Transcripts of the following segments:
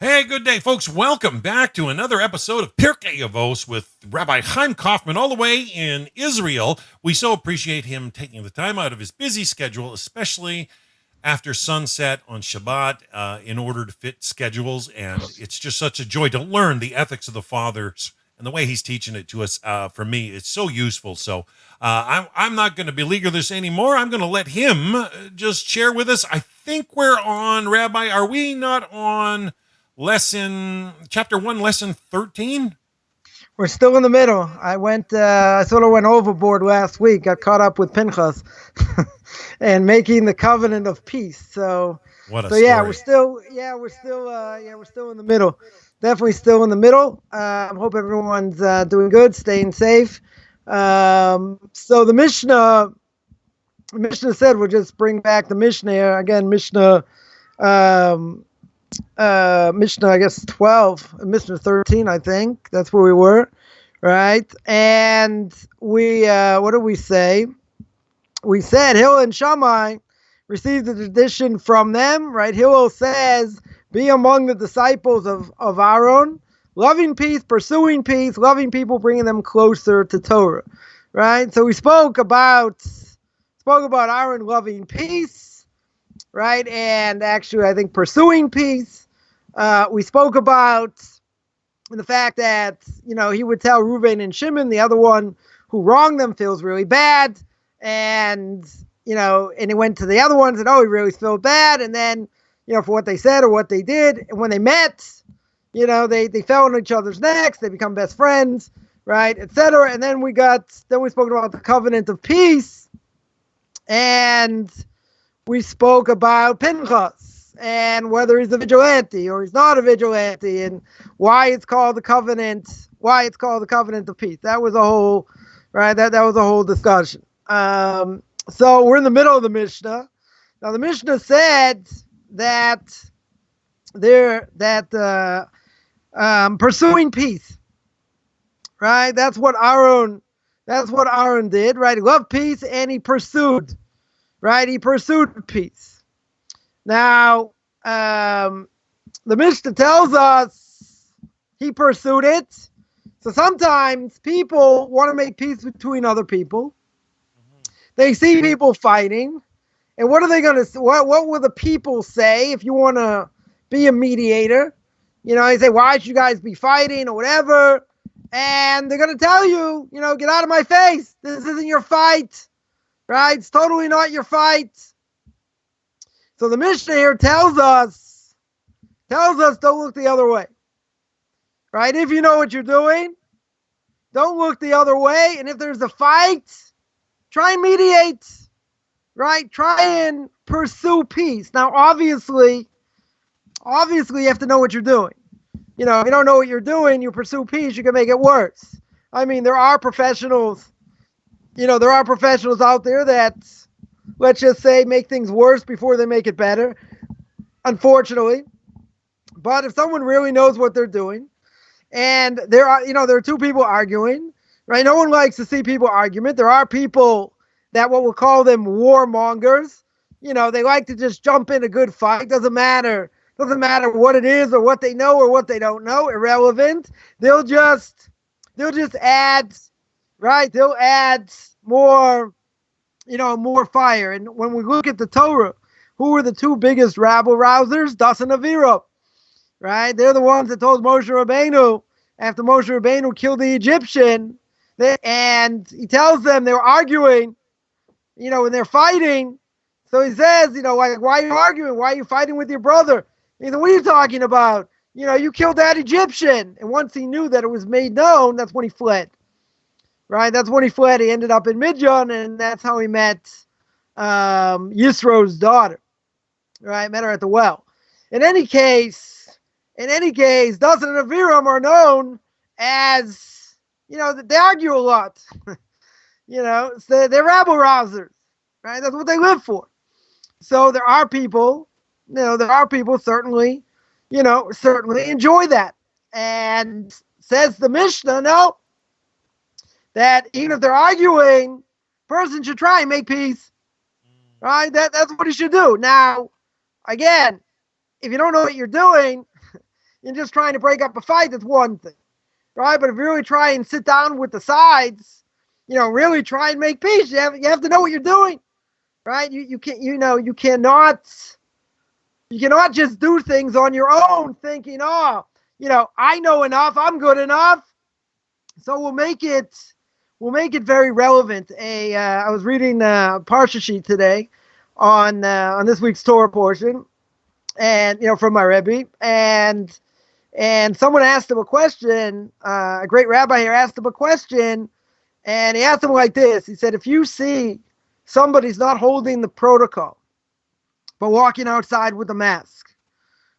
Hey, good day, folks. Welcome back to another episode of Pirkei Avos with Rabbi Chaim Coffman, all the way in Israel. We so appreciate him taking the time out of his busy schedule, especially after sunset on Shabbat, in order to fit schedules. And it's just such a joy to learn the ethics of the fathers and the way he's teaching it to us. For me, it's so useful. So I'm not going to beleaguer this anymore. I'm going to let him just share with us. I think we're on, Rabbi, are we not on chapter 1, lesson 13? We're still in the middle. I sort of went overboard last week, got caught up with Pinchas and making the covenant of peace. So story. Yeah, we're still in the middle. Definitely still in the middle. I hope everyone's doing good, staying safe. So the Mishnah said, we'll just bring back the Mishnah here. Again, Mishnah, I guess 12, Mishnah 13, I think. That's where we were, right? And we, what did we say? We said Hillel and Shammai received the tradition from them, right? Hillel says, be among the disciples of Aaron, loving peace, pursuing peace, loving people, bringing them closer to Torah, right? So we spoke about Aaron loving peace, right? And actually, I think pursuing peace. We spoke about the fact that, he would tell Reuben and Shimon, the other one who wronged them feels really bad. And, and he went to the other ones and, he really felt bad. And then, for what they said or what they did. And when they met, they fell on each other's necks. They become best friends, right, etc. And then we spoke about the covenant of peace. And we spoke about Pinchas and whether he's a vigilante or he's not a vigilante, and why it's called the covenant of peace. That was a whole, right? That was a whole discussion. So we're in the middle of the Mishnah. Now the Mishnah said that pursuing peace, right? That's what Aaron did, right? He loved peace and he pursued, right? He pursued peace. Now, the Mishnah tells us he pursued it. So sometimes people want to make peace between other people. They see people fighting. And what are they going to, what will the people say if you want to be a mediator? They say, why should you guys be fighting or whatever? And they're going to tell you, get out of my face. This isn't your fight, right? It's totally not your fight. So the Mishnah here tells us don't look the other way, right? If you know what you're doing, don't look the other way. And if there's a fight, try and mediate, right? Try and pursue peace. Now, obviously, you have to know what you're doing. If you don't know what you're doing, you pursue peace, you can make it worse. I mean, there are professionals out there that, let's just say, make things worse before they make it better, unfortunately. But if someone really knows what they're doing, and there are two people arguing, right? No one likes to see people argument. There are people that what we'll call them warmongers. They like to just jump in a good fight. Doesn't matter what it is or what they know or what they don't know. Irrelevant. They'll just add, right? They'll add more, more fire. And when we look at the Torah, who were the two biggest rabble rousers? Das and Avira, right? They're the ones that told Moshe Rabbeinu, after Moshe Rabbeinu killed the Egyptian, and he tells them they were arguing, when they're fighting. So he says, like, why are you arguing? Why are you fighting with your brother? He said, what are you talking about? You killed that Egyptian. And once he knew that it was made known, that's when he fled. Right? That's when he fled. He ended up in Midian, and that's how he met Yisro's daughter. Right? Met her at the well. In any case, Dasan and Aviram are known as, they argue a lot. So they're rabble rousers. Right? That's what they live for. So there are people certainly enjoy that. And says the Mishnah, no, that even if they're arguing, person should try and make peace. Right? That's what he should do. Now, again, if you don't know what you're doing, and just trying to break up a fight, that's one thing, right? But if you really try and sit down with the sides, really try and make peace, you have to know what you're doing, right? You cannot just do things on your own thinking, I know enough, I'm good enough. So we'll make it very relevant. I was reading Parsha sheet today on this week's Torah portion, and from my Rebbe, and someone asked him a question. A great rabbi here asked him a question, and he asked him like this. He said, if you see somebody's not holding the protocol, but walking outside with a mask,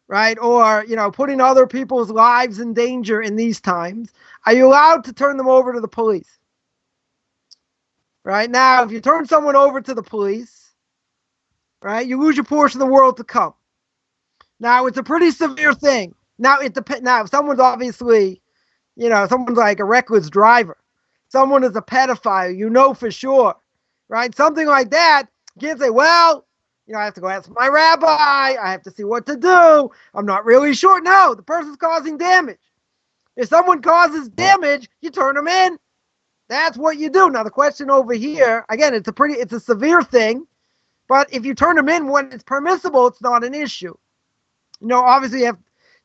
right? Or, putting other people's lives in danger in these times, are you allowed to turn them over to the police? Right? Now, if you turn someone over to the police, right, you lose your portion of the world to come. Now, it's a pretty severe thing. Now, it depends. Now, if someone's obviously, someone's like a reckless driver, someone is a pedophile, for sure, right? Something like that, you can't say, well, I have to go ask my rabbi. I have to see what to do. I'm not really sure. No, the person's causing damage. If someone causes damage, you turn them in. That's what you do. Now, the question over here, again, it's a severe thing, but if you turn them in when it's permissible, it's not an issue. Obviously you have,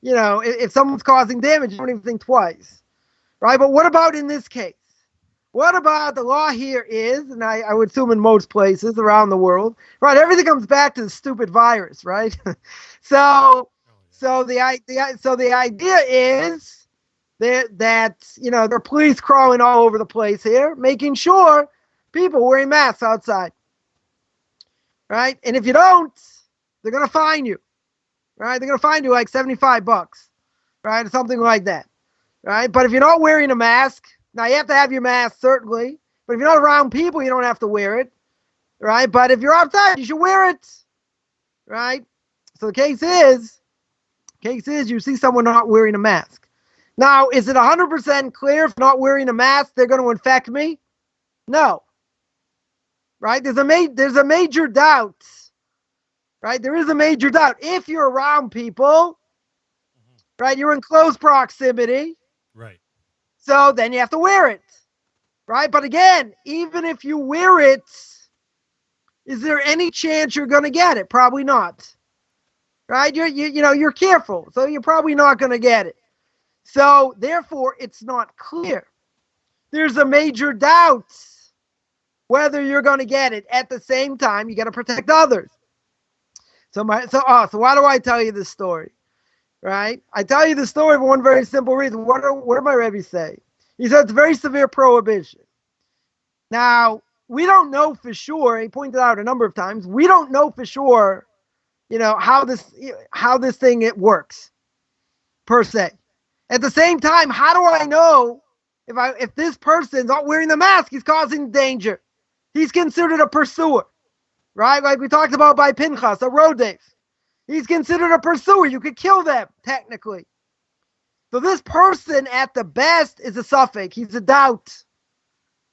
if someone's causing damage, you don't even think twice, right? But what about in this case? What about the law here is, and I would assume in most places around the world, right? Everything comes back to the stupid virus, right? So the idea is that there are police crawling all over the place here, making sure people wearing masks outside, right? And if you don't, they're gonna fine you, right? They're gonna fine you like $75, right, or something like that, right? But if you're not wearing a mask, now, you have to have your mask, certainly. But if you're not around people, you don't have to wear it, right? But if you're outside, you should wear it, right? So the case is you see someone not wearing a mask. Now, is it 100% clear if not wearing a mask, they're going to infect me? No, right? There's a major doubt, right? There is a major doubt. If you're around people, right, you're in close proximity. Right. So then you have to wear it, right? But again, even if you wear it, is there any chance you're going to get it? Probably not, right? You're careful, so you're probably not going to get it. So therefore, it's not clear. There's a major doubt whether you're going to get it. At the same time, you got to protect others. So why do I tell you this story? Right? I tell you the story for one very simple reason. What did my Rebbe say? He said it's a very severe prohibition. Now, we don't know for sure, he pointed out a number of times, we don't know for sure, how this thing it works, per se. At the same time, how do I know if this person's not wearing the mask, he's causing danger? He's considered a pursuer, right? Like we talked about by Pinchas, a rodef. He's considered a pursuer. You could kill them, technically. So this person, at the best, is a suffix. He's a doubt.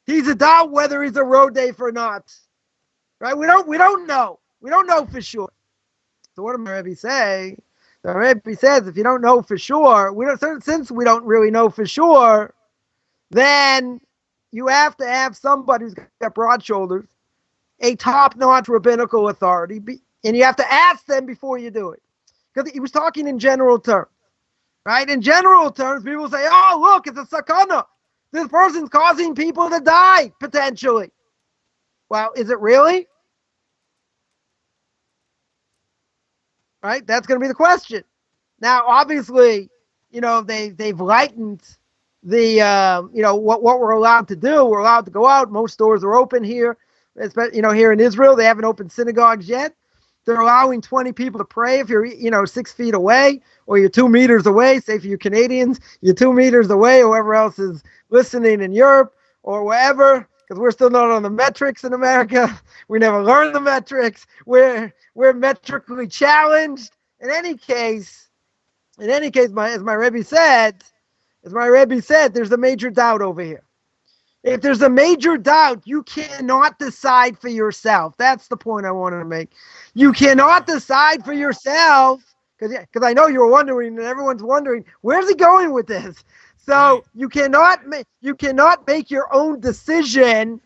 He's a doubt whether he's a rodef or not. Right? We don't know. We don't know for sure. So what does Rebbe say? The Rebbe says, if you don't know for sure, since we don't really know for sure, then you have to have somebody who's got broad shoulders, a top-notch rabbinical authority, and you have to ask them before you do it. Because he was talking in general terms, right? In general terms, people say, oh, look, it's a sakana. This person's causing people to die, potentially. Well, is it really? Right? That's going to be the question. Now, obviously, they've lightened the, what we're allowed to do. We're allowed to go out. Most stores are open here. Here in Israel, they haven't opened synagogues yet. They're allowing 20 people to pray if you're, 6 feet away or you're 2 meters away. Say for you Canadians, you're 2 meters away, or whoever else is listening in Europe or wherever, because we're still not on the metrics in America. We never learned the metrics. We're metrically challenged. In any case, as my Rebbe said, there's a major doubt over here. If there's a major doubt, you cannot decide for yourself. That's the point I wanted to make. You cannot decide for yourself because I know you're wondering, and everyone's wondering, where's he going with this? So Right. you cannot make your own decision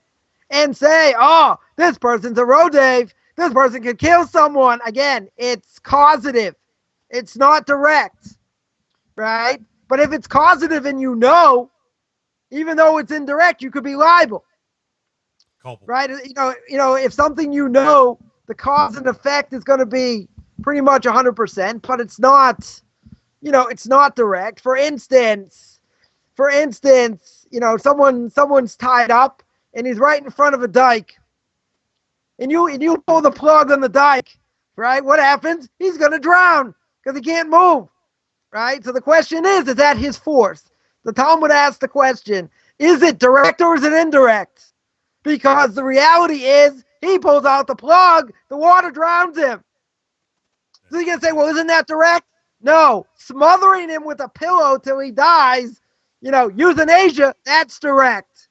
and say, oh, this person's a rodave. This person could kill someone. Again, it's causative. It's not direct, right? But if it's causative and you know, even though it's indirect, you could be liable, Culpable. right? If something the cause and effect is going to be pretty much 100%, but it's not, it's not direct. For instance, someone's tied up and he's right in front of a dike, and you pull the plug on the dike, right? What happens? He's going to drown because he can't move, right? So the question is that his force? The Talmud asks the question, is it direct or is it indirect? Because the reality is he pulls out the plug, the water drowns him. So you can say, well, isn't that direct? No. Smothering him with a pillow till he dies, euthanasia, that's direct,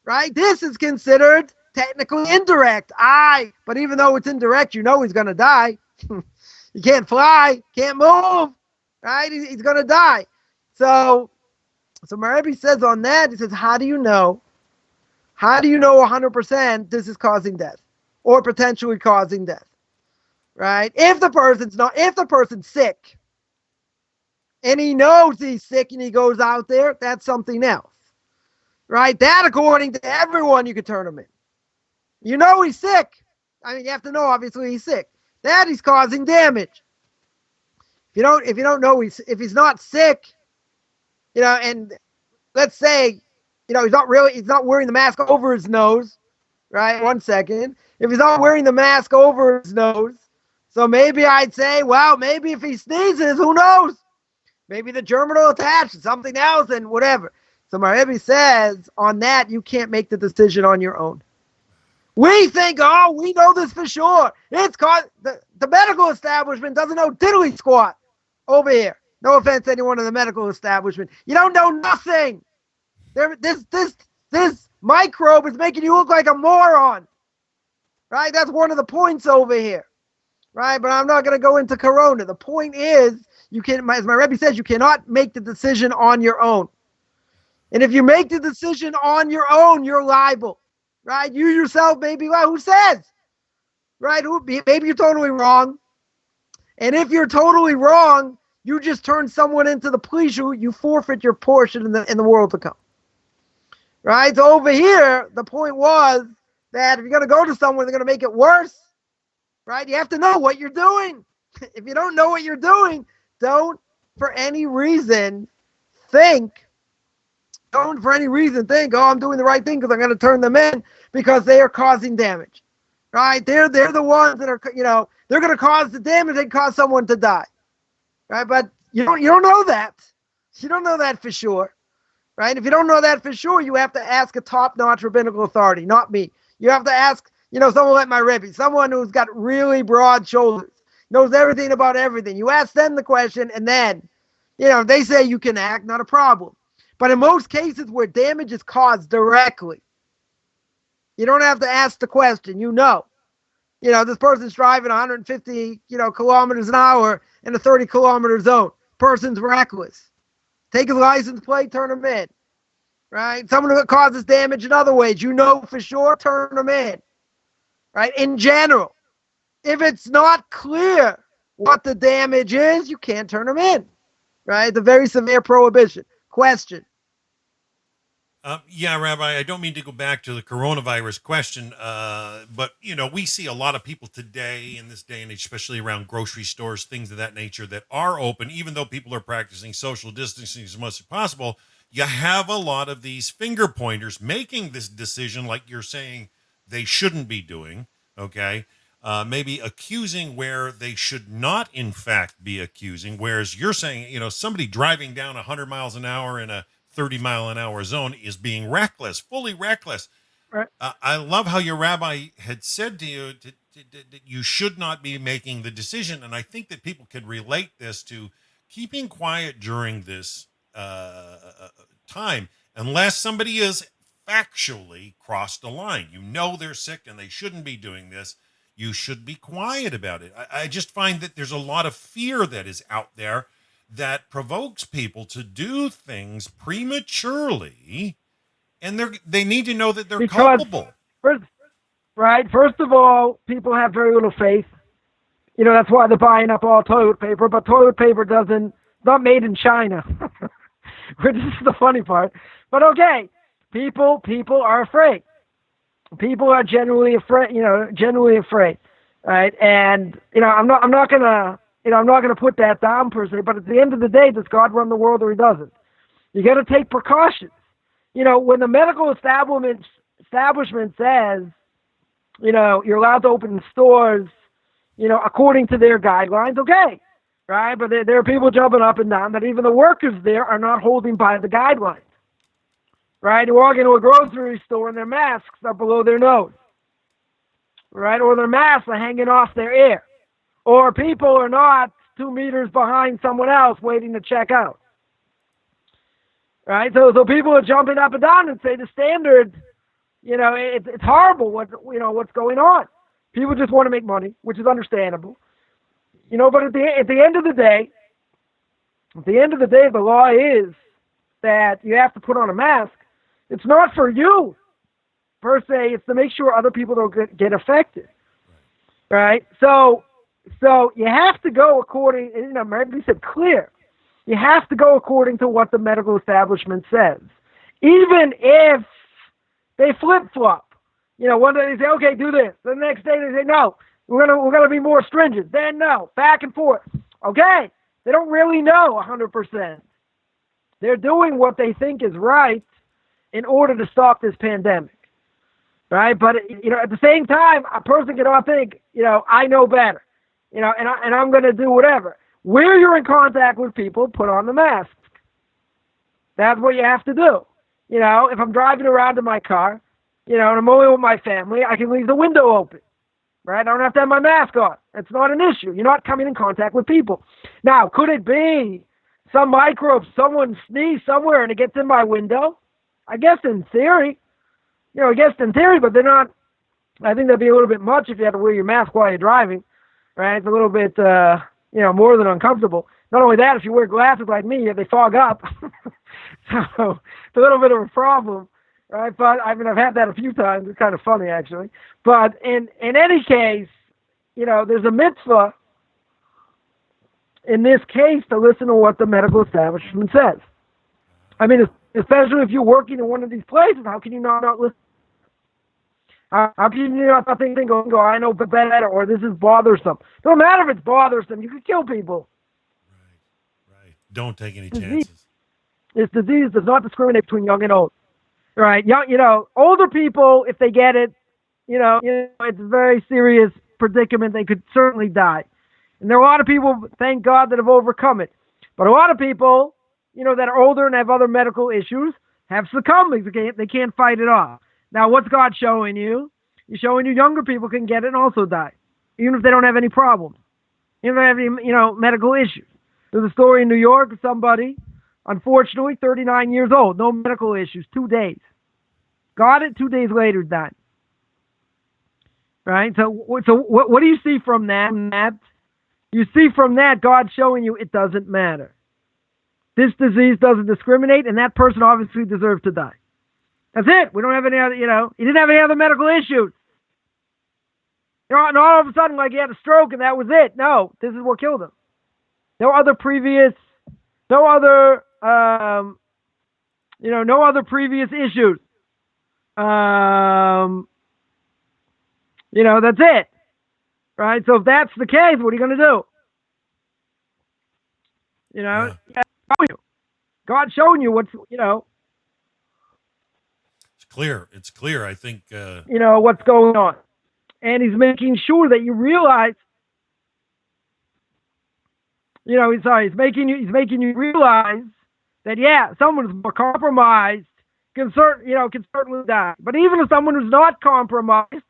right? This is considered technically indirect. But even though it's indirect, he's going to die. He can't fly, can't move, right? He's going to die. So my Rebbe says on that, he says, how do you know 100% this is causing death or potentially causing death, right? If the person's sick and he knows he's sick and he goes out there, that's something else, right? That, according to everyone, you could turn him in. He's sick. I mean, you have to know, obviously, he's sick. That he's causing damage. If you don't know if he's not sick, and let's say, he's not wearing the mask over his nose, right? 1 second. If he's not wearing the mask over his nose, so maybe I'd say, well, maybe if he sneezes, who knows? Maybe the germ will attach to something else and whatever. So my Rebbe says on that, you can't make the decision on your own. We think, we know this for sure. It's called the medical establishment doesn't know diddly squat over here. No offense to anyone in the medical establishment. You don't know nothing. This microbe is making you look like a moron, right? That's one of the points over here, right? But I'm not going to go into corona. The point is, as my Rebbe says, you cannot make the decision on your own. And if you make the decision on your own, you're liable, right? You yourself may be liable. Who says, right? Maybe you're totally wrong. And if you're totally wrong, you just turn someone into the police. You forfeit your portion in the world to come. Right? So over here, the point was that if you're going to go to someone, they're going to make it worse. Right? You have to know what you're doing. If you don't know what you're doing, don't for any reason think, I'm doing the right thing because I'm going to turn them in because they are causing damage. Right? They're the ones that are, they're going to cause the damage. They cause someone to die. Right? But you don't know that. You don't know that for sure. Right? If you don't know that for sure, you have to ask a top-notch rabbinical authority, not me. You have to ask, someone like my Rebbe, someone who's got really broad shoulders, knows everything about everything. You ask them the question, and then, they say you can act, not a problem. But in most cases where damage is caused directly, you don't have to ask the question. This person's driving 150, kilometers an hour in a 30-kilometer zone. Person's reckless. Take his license plate, turn him in. Right? Someone who causes damage in other ways, for sure, turn them in. Right? In general, if it's not clear what the damage is, you can't turn them in. Right? It's a very severe prohibition. Question. Yeah, Rabbi, I don't mean to go back to the coronavirus question, but, we see a lot of people today in this day and age, especially around grocery stores, things of that nature that are open, even though people are practicing social distancing as much as possible. You have a lot of these finger pointers making this decision like you're saying they shouldn't be doing, okay? Maybe accusing where they should not, in fact, be accusing, whereas you're saying, somebody driving down 100 miles an hour in a 30-mile-an-hour zone is being reckless, fully reckless. Right. I love how your rabbi had said to you that you should not be making the decision, and I think that people could relate this to keeping quiet during this time, unless somebody is factually crossed a line. They're sick and they shouldn't be doing this. you should be quiet about it. I just find that there's a lot of fear that is out there that provokes people to do things prematurely, and they need to know that they're Because culpable. first of all, people have very little faith. That's why they're buying up all toilet paper, but toilet paper not made in China, which is the funny part. But okay, people are afraid. People are genuinely afraid, right? And I'm not gonna put that down per se. But at the end of the day, does God run the world or He doesn't? You got to take precautions. When the medical establishment says, you're allowed to open stores, according to their guidelines, okay, right? But there are people jumping up and down that even the workers there are not holding by the guidelines, right? You walk into a grocery store and their masks are below their nose, right? Or their masks are hanging off their ear, or people are not 2 meters behind someone else waiting to check out, right? So people are jumping up and down and say the standard, it's horrible what's going on. People just want to make money, which is understandable. But at the end of the day, the law is that you have to put on a mask. It's not for you, per se. It's to make sure other people don't get affected, right? So you have to go according, maybe said clear. You have to go according to what the medical establishment says, even if they flip-flop. One day they say, okay, do this. The next day they say, no, we're gonna be more stringent. Then no, back and forth. Okay, they don't really know 100%. They're doing what they think is right in order to stop this pandemic, right? But at the same time, a person cannot think, I know better, and I'm gonna do whatever. Where you're in contact with people, put on the mask. That's what you have to do. If I'm driving around in my car, and I'm only with my family, I can leave the window open, right? I don't have to have my mask on. It's not an issue. You're not coming in contact with people. Now, could it be some microbe, someone sneezed somewhere and it gets in my window? I guess in theory, but they're not. I think that'd be a little bit much if you had to wear your mask while you're driving, right? It's a little bit, more than uncomfortable. Not only that, if you wear glasses like me, they fog up. So it's a little bit of a problem. Right, but I've had that a few times. It's kind of funny, actually. But in any case, there's a mitzvah in this case to listen to what the medical establishment says. I mean, especially if you're working in one of these places, how can you not listen? How can you not think, go, I know better, or this is bothersome? Don't matter if it's bothersome. You could kill people. Right. Don't take any chances. This disease does not discriminate between young and old. Right, older people, if they get it, it's a very serious predicament. They could certainly die. And there are a lot of people, thank God, that have overcome it. But a lot of people, that are older and have other medical issues, have succumbed. They can't fight it off. Now, what's God showing you? He's showing you younger people can get it and also die, even if they don't have any problems. Even if they have any, medical issues. There's a story in New York of somebody, unfortunately, 39 years old, no medical issues, 2 days. Got it, 2 days later, died. Right? So what do you see from that? You see from that God showing you it doesn't matter. This disease doesn't discriminate, and that person obviously deserves to die. That's it. We don't have any other, he didn't have any other medical issues. Not all of a sudden like he had a stroke and that was it. No, this is what killed him. No other previous issues. That's it. Right? So if that's the case, what are you going to do? Yeah. God's showing you what's, It's clear. I think, what's going on. And he's making sure that you realize, he's making you realize that, someone who's more compromised can certainly die. But even if someone who's not compromised,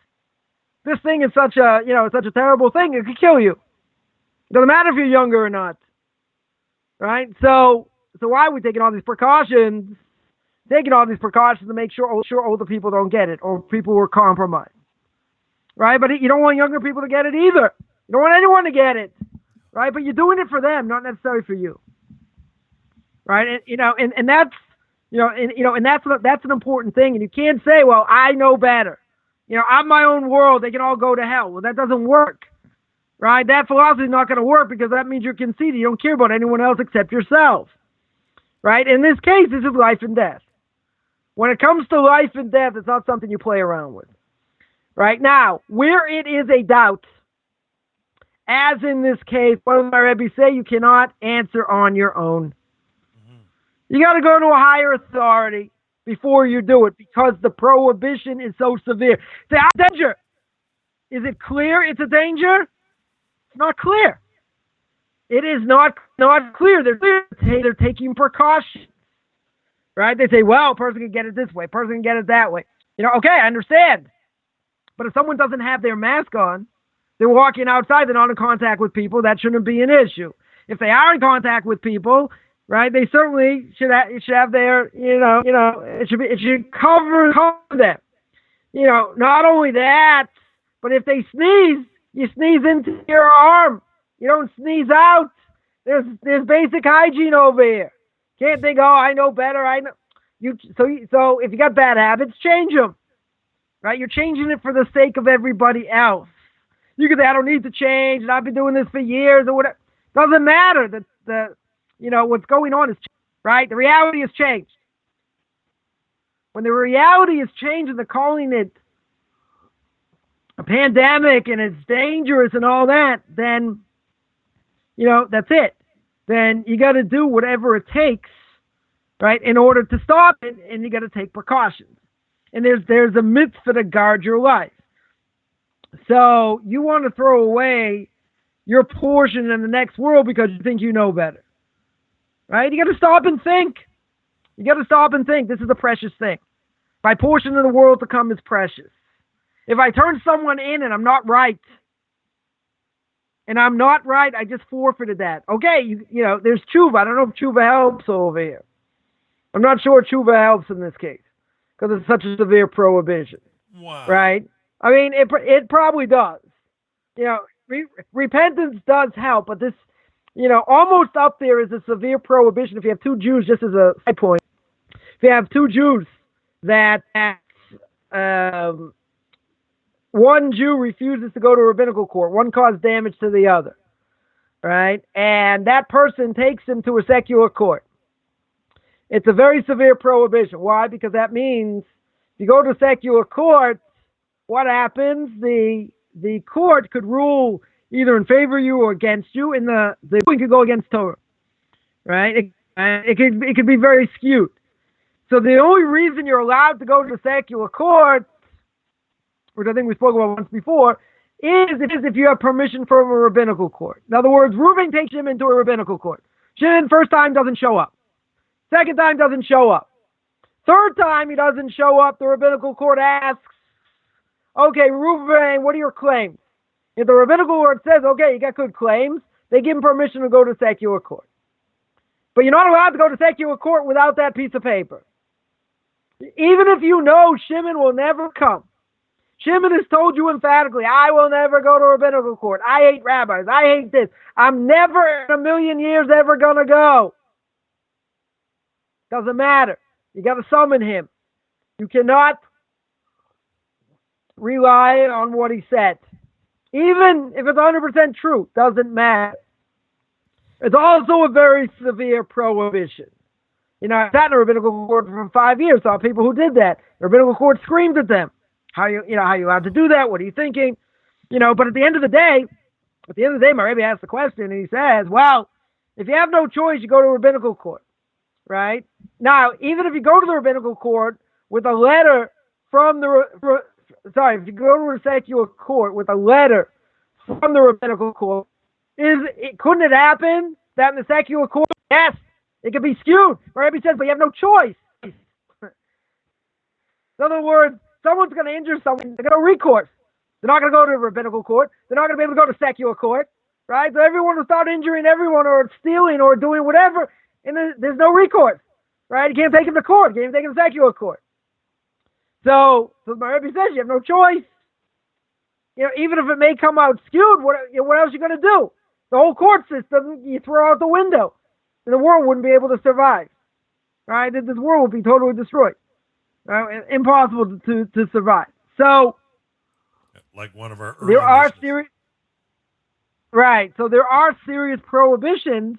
this thing is such a terrible thing, it could kill you. It doesn't matter if you're younger or not. Right? So why are we taking all these precautions? Taking all these precautions to make sure older people don't get it, or people who are compromised. right? But you don't want younger people to get it either. You don't want anyone to get it, right? But you're doing it for them, not necessarily for you, right? And that's that's an important thing. And you can't say, well, I know better. I'm my own world. They can all go to hell. Well, that doesn't work, right? That philosophy is not going to work because that means you're conceited. You don't care about anyone else except yourself, right? In this case, this is life and death. When it comes to life and death, it's not something you play around with. Right now, where it is a doubt, as in this case, what does my Rebbe say? You cannot answer on your own. Mm-hmm. You got to go to a higher authority before you do it because the prohibition is so severe. Say, danger. Is it clear it's a danger? It's not clear. It is not clear. They're taking precautions. Right? They say, well, a person can get it this way, a person can get it that way. Okay, I understand. But if someone doesn't have their mask on, they're walking outside, they're not in contact with people, that shouldn't be an issue. If they are in contact with people, right, they certainly should have their, it should cover them. Not only that, but if they sneeze, you sneeze into your arm. You don't sneeze out. There's basic hygiene over here. Can't think, I know better. I know. So if you got bad habits, change them. Right? You're changing it for the sake of everybody else. You can say, I don't need to change, and I've been doing this for years, or whatever. Doesn't matter. What's going on is, right? The reality has changed. When the reality is changed and they're calling it a pandemic and it's dangerous and all that, then, that's it. Then you got to do whatever it takes, right, in order to stop it, and you got to take precautions. And there's a mitzvah to guard your life. So you want to throw away your portion in the next world because you think you know better, right? You got to stop and think. This is a precious thing. My portion of the world to come is precious. If I turn someone in and I'm not right, I just forfeited that. Okay, there's tshuva. I don't know if tshuva helps over here. I'm not sure tshuva helps in this case because it's such a severe prohibition. Wow. Right? I mean, it probably does. Repentance does help, but this, almost up there is a severe prohibition. If you have two Jews, just as a side point, if you have two Jews that one Jew refuses to go to rabbinical court, one caused damage to the other, right? And that person takes him to a secular court. It's a very severe prohibition. Why? Because that means if you go to secular court, what happens? The court could rule either in favor of you or against you, and the ruling could go against Torah, right? It could be very skewed. So the only reason you're allowed to go to the secular court, which I think we spoke about once before, is if you have permission from a rabbinical court. In other words, Reuben takes Shimon to a rabbinical court. Shimon, first time, doesn't show up. Second time, doesn't show up. Third time, he doesn't show up. The rabbinical court asks, okay, Reuben, what are your claims? If the rabbinical court says, okay, you got good claims, they give him permission to go to secular court. But you're not allowed to go to secular court without that piece of paper. Even if you know Shimon will never come. Shimon has told you emphatically, I will never go to rabbinical court. I hate rabbis. I hate this. I'm never in a million years ever going to go. Doesn't matter. You got to summon him. You cannot rely on what he said. Even if it's 100% true, doesn't matter. It's also a very severe prohibition. I sat in a rabbinical court for 5 years, saw people who did that. The rabbinical court screamed at them. How you allowed to do that? What are you thinking? But at the end of the day, my Rebbe asks the question and he says, well, if you have no choice, you go to rabbinical court, right? Now, even if you go to the rabbinical court with a letter from if you go to a secular court with a letter from the rabbinical court, couldn't it happen that in the secular court, yes, it could be skewed. My Rebbe says, but you have no choice. In other words, someone's going to injure someone, they're going to recourse. They're not going to go to a rabbinical court. They're not going to be able to go to secular court, right? So everyone will start injuring everyone or stealing or doing whatever, and there's no recourse, right? You can't take them to court. You can't take them to secular court. So my Rebbe says you have no choice. even if it may come out skewed, what else are you going to do? The whole court system, you throw out the window, and the world wouldn't be able to survive. Right? This world would be totally destroyed. Impossible to survive. So, like one of our early there are missions. serious, right? So there are serious prohibitions.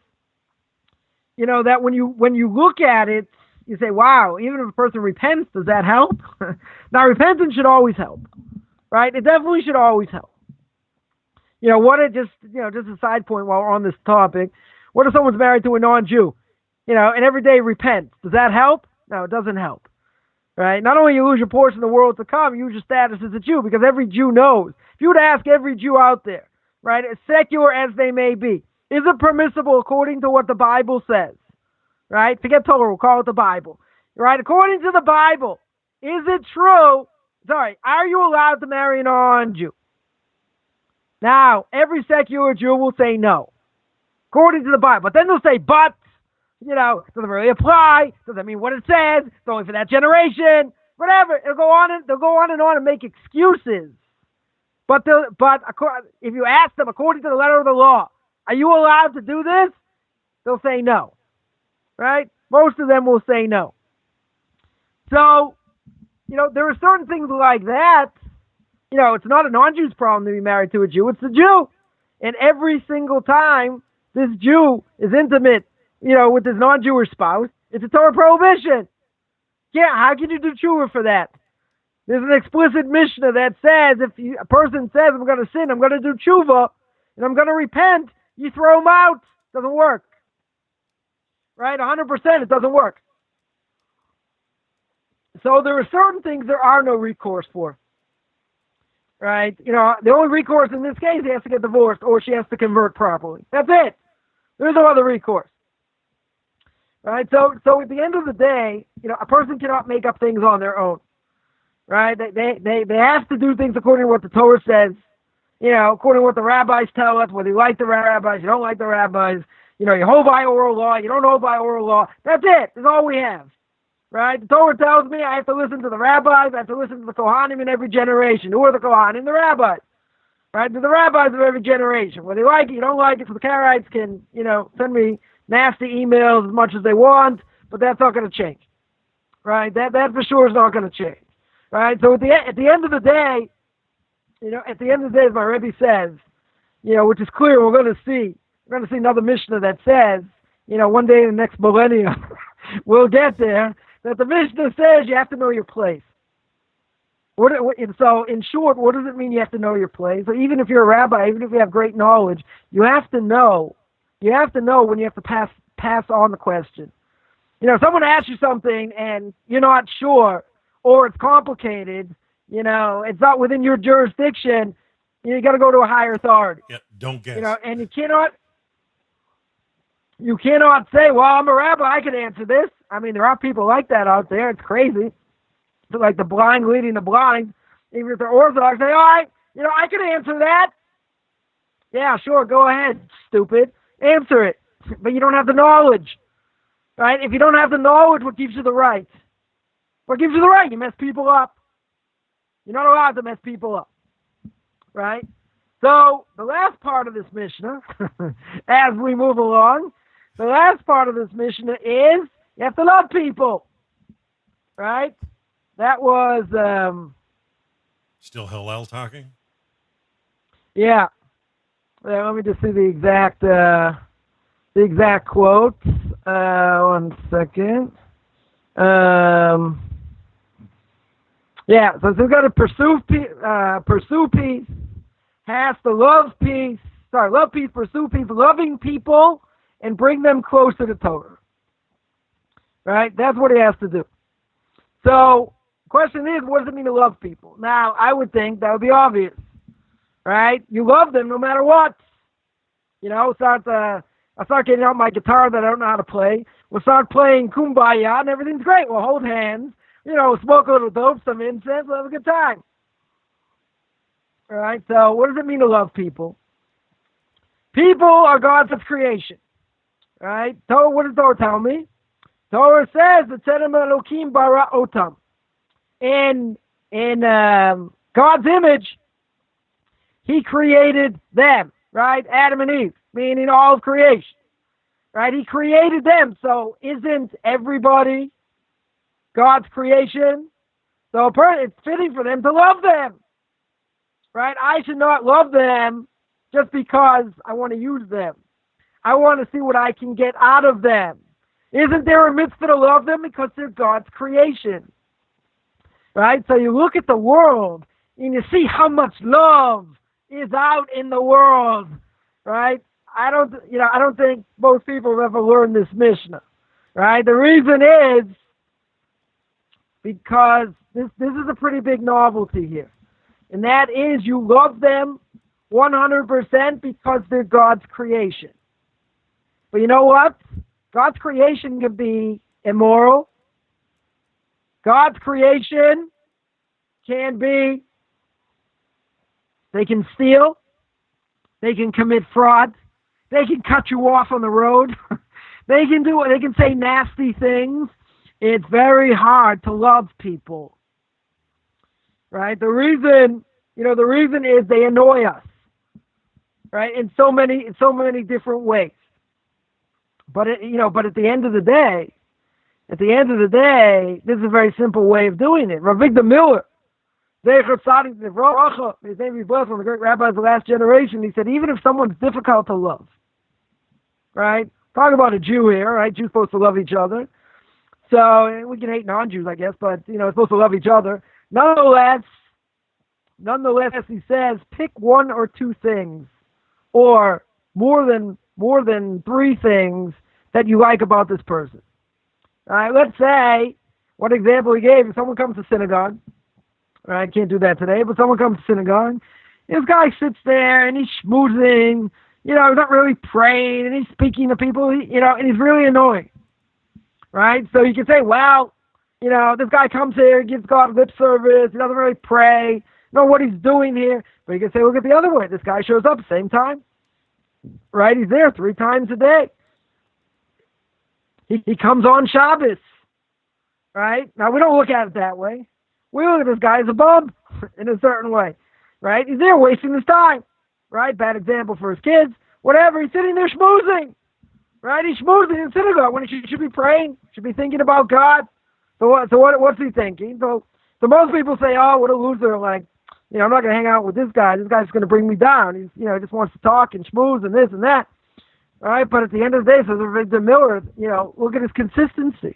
That when you look at it, you say, "Wow!" Even if a person repents, does that help? Now, repentance should always help, right? It definitely should always help. Just a side point while we're on this topic. What if someone's married to a non-Jew, and every day repents? Does that help? No, it doesn't help. Right? Not only you lose your portion of the world to come, you lose your status as a Jew, because every Jew knows. If you were to ask every Jew out there, right, as secular as they may be, is it permissible according to what the Bible says? Right? Forget Torah, we'll call it the Bible. Right? According to the Bible, is it true? Are you allowed to marry a non-Jew? Now, every secular Jew will say no, according to the Bible. But then they'll say, but, doesn't really apply. Doesn't mean what it says. It's only for that generation. Whatever. They'll go on and make excuses. But if you ask them, according to the letter of the law, are you allowed to do this? They'll say no. Right? Most of them will say no. So, there are certain things like that. It's not a non-Jew's problem to be married to a Jew. It's the Jew. And every single time this Jew is intimate, with his non-Jewish spouse, it's a Torah prohibition. Yeah, how can you do tshuva for that? There's an explicit Mishnah that says a person says, I'm going to sin, I'm going to do tshuva, and I'm going to repent, you throw him out. Doesn't work. Right? 100% it doesn't work. So there are certain things there are no recourse for. Right? The only recourse in this case, he has to get divorced or she has to convert properly. That's it. There's no other recourse. Right? So at the end of the day, a person cannot make up things on their own. Right? They have to do things according to what the Torah says, according to what the rabbis tell us, whether you like the rabbis, you don't like the rabbis, you hold by oral law, you don't hold by oral law. That's it. That's all we have. Right? The Torah tells me I have to listen to the rabbis, I have to listen to the Kohanim in every generation. Who are the Kohanim? The rabbis. Right? They're the rabbis of every generation. Whether you like it, you don't like it, so the Karaites can, send me nasty emails as much as they want, but that's not going to change. Right? That for sure is not going to change. Right? So at the end of the day, as my Rebbe says, which is clear, we're going to see another Mishnah that says, one day in the next millennium, we'll get there, that the Mishnah says you have to know your place. So in short, what does it mean you have to know your place? So even if you're a rabbi, even if you have great knowledge, you have to know when you have to pass on the question. Someone asks you something and you're not sure, or it's complicated, it's not within your jurisdiction, you got to go to a higher authority. Yeah, don't guess. And you cannot say, well, I'm a rabbi, I can answer this. I mean, there are people like that out there. It's crazy. It's like the blind leading the blind. Even if they're Orthodox, say, all right, I can answer that. Yeah, sure, go ahead, stupid. Answer it. But you don't have the knowledge. Right? If you don't have the knowledge, what gives you the right? What gives you the right? You mess people up. You're not allowed to mess people up. Right? So, the last part of this Mishnah, as we move along, the last part of this Mishnah is you have to love people. Right? That was... Still Hillel talking? Yeah. Let me just see the exact quote. One second. So we've got to pursue peace, has to love peace, pursue peace, loving people, and bring them closer to Torah. Right? That's what he has to do. So, question is, what does it mean to love people? Now, I would think that would be obvious. Right? You love them no matter what. I start getting out my guitar that I don't know how to play. We'll start playing Kumbaya and everything's great. We'll hold hands, smoke a little dope, some incense, we'll have a good time. All right, so what does it mean to love people? People are God's creation. Right? So what does Torah tell me? Torah says that Tzedem Elokim bara otam. In God's image, He created them, right? Adam and Eve, meaning all of creation, right? He created them. So isn't everybody God's creation? So it's fitting for them to love them, right? I should not love them just because I want to use them. I want to see what I can get out of them. Isn't there a mitzvah to love them because they're God's creation? Right? So you look at the world and you see how much love is out in the world. Right? I don't think most people have ever learned this Mishnah. Right? The reason is because this is a pretty big novelty here. And that is you love them 100% because they're God's creation. But you know what? God's creation can be immoral. God's creation can be, they can steal, they can commit fraud, they can cut you off on the road, they can say nasty things. It's very hard to love people. Right? The reason is they annoy us. Right? In so many different ways. But at the end of the day, this is a very simple way of doing it. Rav Victor Miller, his name be blessed, one of the great rabbis of the last generation, he said, even if someone's difficult to love, right? Talk about a Jew here, right? Jews supposed to love each other. So we can hate non-Jews, I guess, but it's supposed to love each other. Nonetheless, he says, pick one or two things, or more than three things that you like about this person. All right, let's say, what example he gave, if someone comes to synagogue, all right, can't do that today, but someone comes to synagogue, this guy sits there and he's schmoozing, he's not really praying, and he's speaking to people, and he's really annoying, right? So you can say, well, this guy comes here, gives God lip service, he doesn't really pray, know what he's doing here, but you can say, look at the other way, this guy shows up same time. Right, he's there 3 times a day. He comes on Shabbos. Right? Now, we don't look at it that way. We look at this guy as a bum in a certain way. Right? He's there wasting his time. Right? Bad example for his kids. Whatever, he's sitting there schmoozing. Right? He's schmoozing in synagogue when he should be praying, should be thinking about God. So what's he thinking? So most people say, oh, what a loser. Like, I'm not going to hang out with this guy. This guy's going to bring me down. He's, he just wants to talk and schmooze and this and that. All right, but at the end of the day, says Victor Miller, look at his consistency.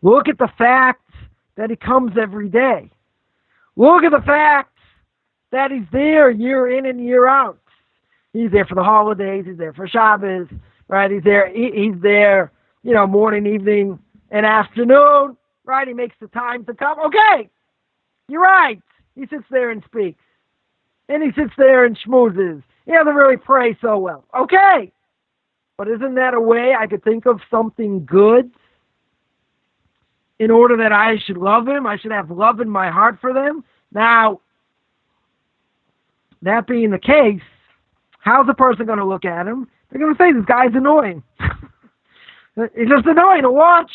Look at the fact that he comes every day. Look at the fact that he's there year in and year out. He's there for the holidays. He's there for Shabbos. Right? He's there, morning, evening, and afternoon. Right? He makes the time to come. Okay, you're right. He sits there and speaks. And he sits there and schmoozes. He doesn't really pray so well. Okay. But isn't that a way I could think of something good in order that I should love him? I should have love in my heart for them? Now, that being the case, how's the person going to look at him? They're going to say, this guy's annoying. He's just annoying to watch.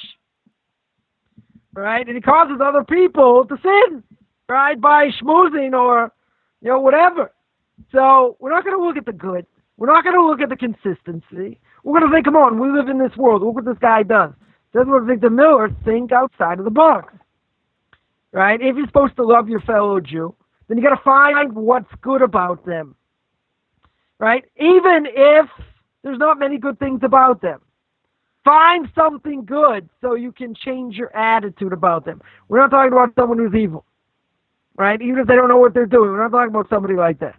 Right? And he causes other people to sin. Right, by schmoozing or, whatever. So we're not going to look at the good. We're not going to look at the consistency. We're going to say, come on, we live in this world. Look what this guy does. That's what Victor Miller think outside of the box. Right? If you're supposed to love your fellow Jew, then you got to find what's good about them. Right? Even if there's not many good things about them. Find something good so you can change your attitude about them. We're not talking about someone who's evil. Right? Even if they don't know what they're doing. We're not talking about somebody like that.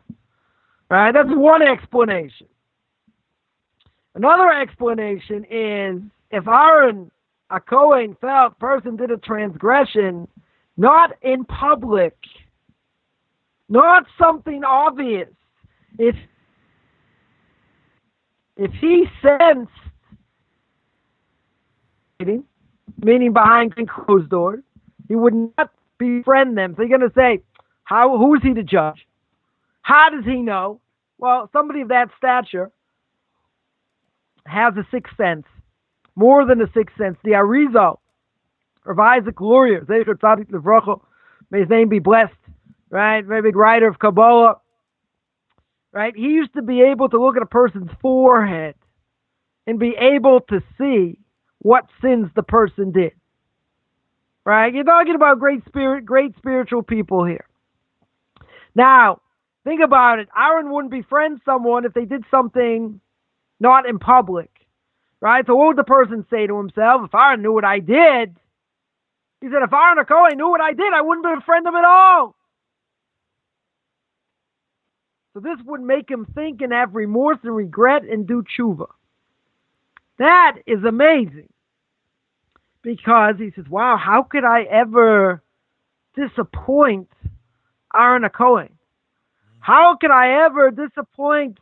Right? That's one explanation. Another explanation is if Aaron, a Kohen, felt person did a transgression, not in public, not something obvious. If he sensed, meaning behind closed doors, he would not befriend them. So you're going to say, who is he to judge? How does he know? Well, somebody of that stature has a sixth sense, more than a sixth sense. The Arizal, Rav Isaac Luria, may his name be blessed, right? Very big writer of Kabbalah, right? He used to be able to look at a person's forehead and be able to see what sins the person did. Right? You're talking about great spiritual people here. Now, think about it. Aaron wouldn't befriend someone if they did something not in public. Right? So what would the person say to himself? If Aaron knew what I did, he said, if Aaron or Cohen knew what I did, I wouldn't befriend them at all. So this would make him think and have remorse and regret and do tshuva. That is amazing. Because he says, wow, how could I ever disappoint Aaron Cohen? How could I ever disappoint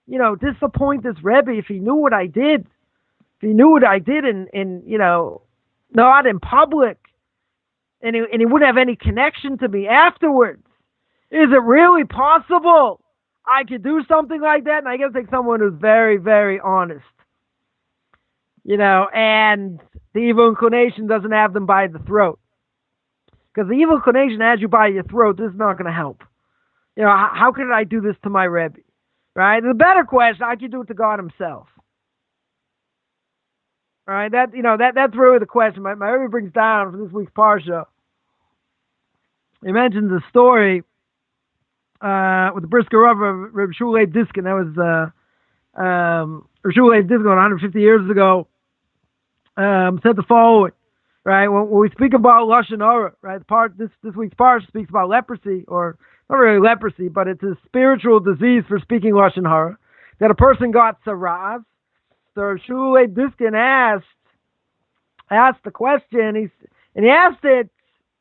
this Rebbe if he knew what I did? If he knew what I did in not in public, and he wouldn't have any connection to me afterwards. Is it really possible I could do something like that? And I guess like someone who's very, very honest. And the evil inclination doesn't have them by the throat. Because the evil inclination has you by your throat. This is not going to help. How could I do this to my Rebbe? Right? The better question, I could do it to God himself. Right? That's really the question. My Rebbe brings down for this week's Parsha. He mentions a story with the Brisker Rabbi, Reb Shulei Diskin. That was Reb Shulei Diskin 150 years ago. Said the following, right? When we speak about Lashon Hara, right? This week's parsha speaks about leprosy, or not really leprosy, but it's a spiritual disease for speaking Lashon Hara, that a person got saraz. So Shulei Diskin asked the question, he asked it,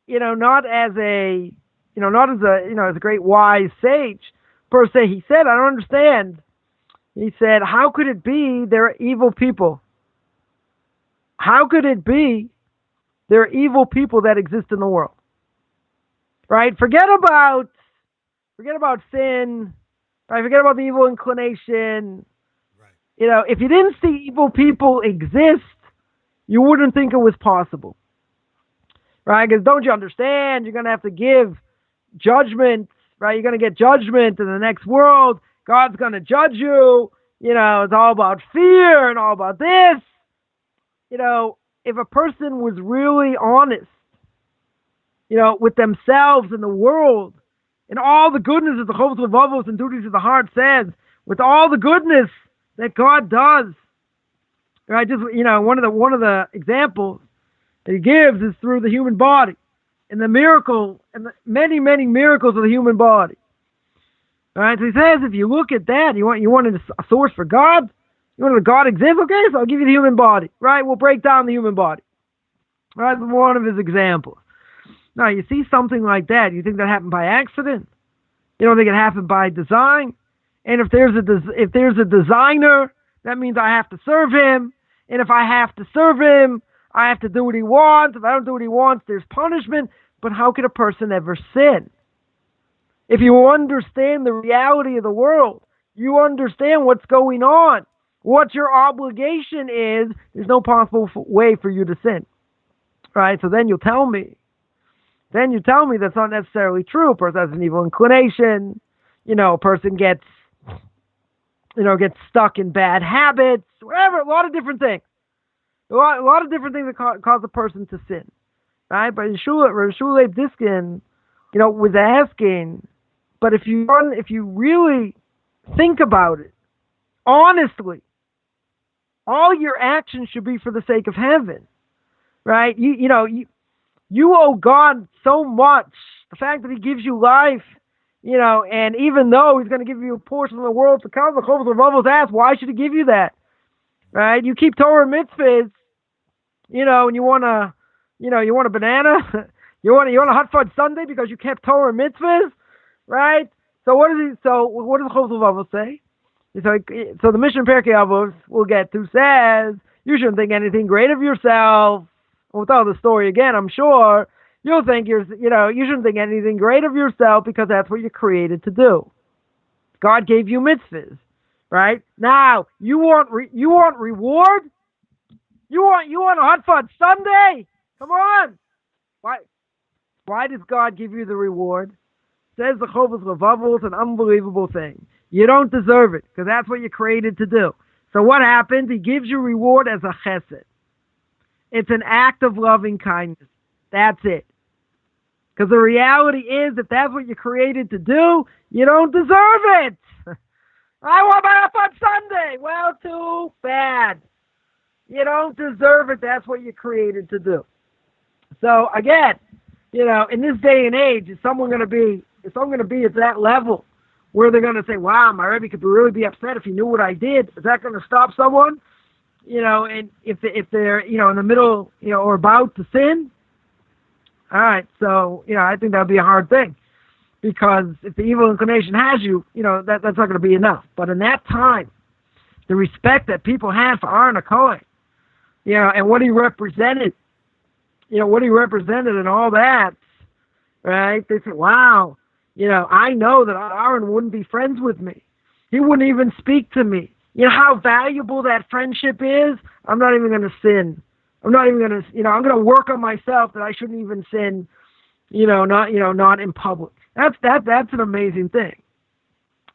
not as a great wise sage per se. He said, I don't understand. He said, how could it be there are evil people? How could it be there are evil people that exist in the world? Right? Forget about sin. Right? Forget about the evil inclination. Right. If you didn't see evil people exist, you wouldn't think it was possible. Right? Because don't you understand? You're going to have to give judgment. Right? You're going to get judgment in the next world. God's going to judge you. It's all about fear and all about this. If a person was really honest, with themselves and the world, and all the goodness that the Chovos of Avos and duties of the heart says, with all the goodness that God does, right? Just one of the examples that he gives is through the human body, and the miracle, and the many, many miracles of the human body. All right, so he says, if you look at that, you want a source for God. You want to know God exists? Okay, so I'll give you the human body. Right? We'll break down the human body. Right? That's one of his examples. Now, you see something like that, you think that happened by accident? You don't think it happened by design? And if there's a designer, that means I have to serve him. And if I have to serve him, I have to do what he wants. If I don't do what he wants, there's punishment. But how could a person ever sin? If you understand the reality of the world, you understand what's going on, what your obligation is, there's no possible way for you to sin. Right? So then you tell me that's not necessarily true. A person has an evil inclination. A person gets stuck in bad habits, whatever, a lot of different things. A lot of different things that cause a person to sin. Right? But Shulei Diskin, was asking, but if you really think about it, honestly, all your actions should be for the sake of heaven, right? You owe God so much. The fact that he gives you life, and even though he's going to give you a portion of the world to come, the Chovos of Avos ask, why should he give you that? Right? You keep Torah mitzvahs, and you want a banana, you want a hot fudge sundae because you kept Torah mitzvahs, right? So what does the Chovos of Avos say? So the mission Pirkei Avos we'll get to says, you shouldn't think anything great of yourself. We'll tell the story again, I'm sure. You'll think you shouldn't think anything great of yourself because that's what you're created to do. God gave you mitzvahs, right? Now, you want reward? You want a hot fudge sundae? Come on. Why does God give you the reward? Says the Chovos of Avos, an unbelievable thing. You don't deserve it because that's what you're created to do. So what happens? He gives you reward as a chesed. It's an act of loving kindness. That's it. Because the reality is, if that's what you're created to do, you don't deserve it. I want my off on Sunday. Well, too bad. You don't deserve it. That's what you're created to do. So again, in this day and age, is someone going to be at that level where they're going to say, "Wow, my Rebbe could really be upset if he knew what I did"? Is that going to stop someone? And if they're in the middle, or about to sin. All right, so I think that'd be a hard thing, because if the evil inclination has you, that's not going to be enough. But in that time, the respect that people had for Aaron HaKohen, and what he represented, and all that, right? They said, "Wow, I know that Aaron wouldn't be friends with me. He wouldn't even speak to me. You know how valuable that friendship is? I'm not even going to sin. I'm not even going to, I'm going to work on myself that I shouldn't even sin, not in public." That's an amazing thing.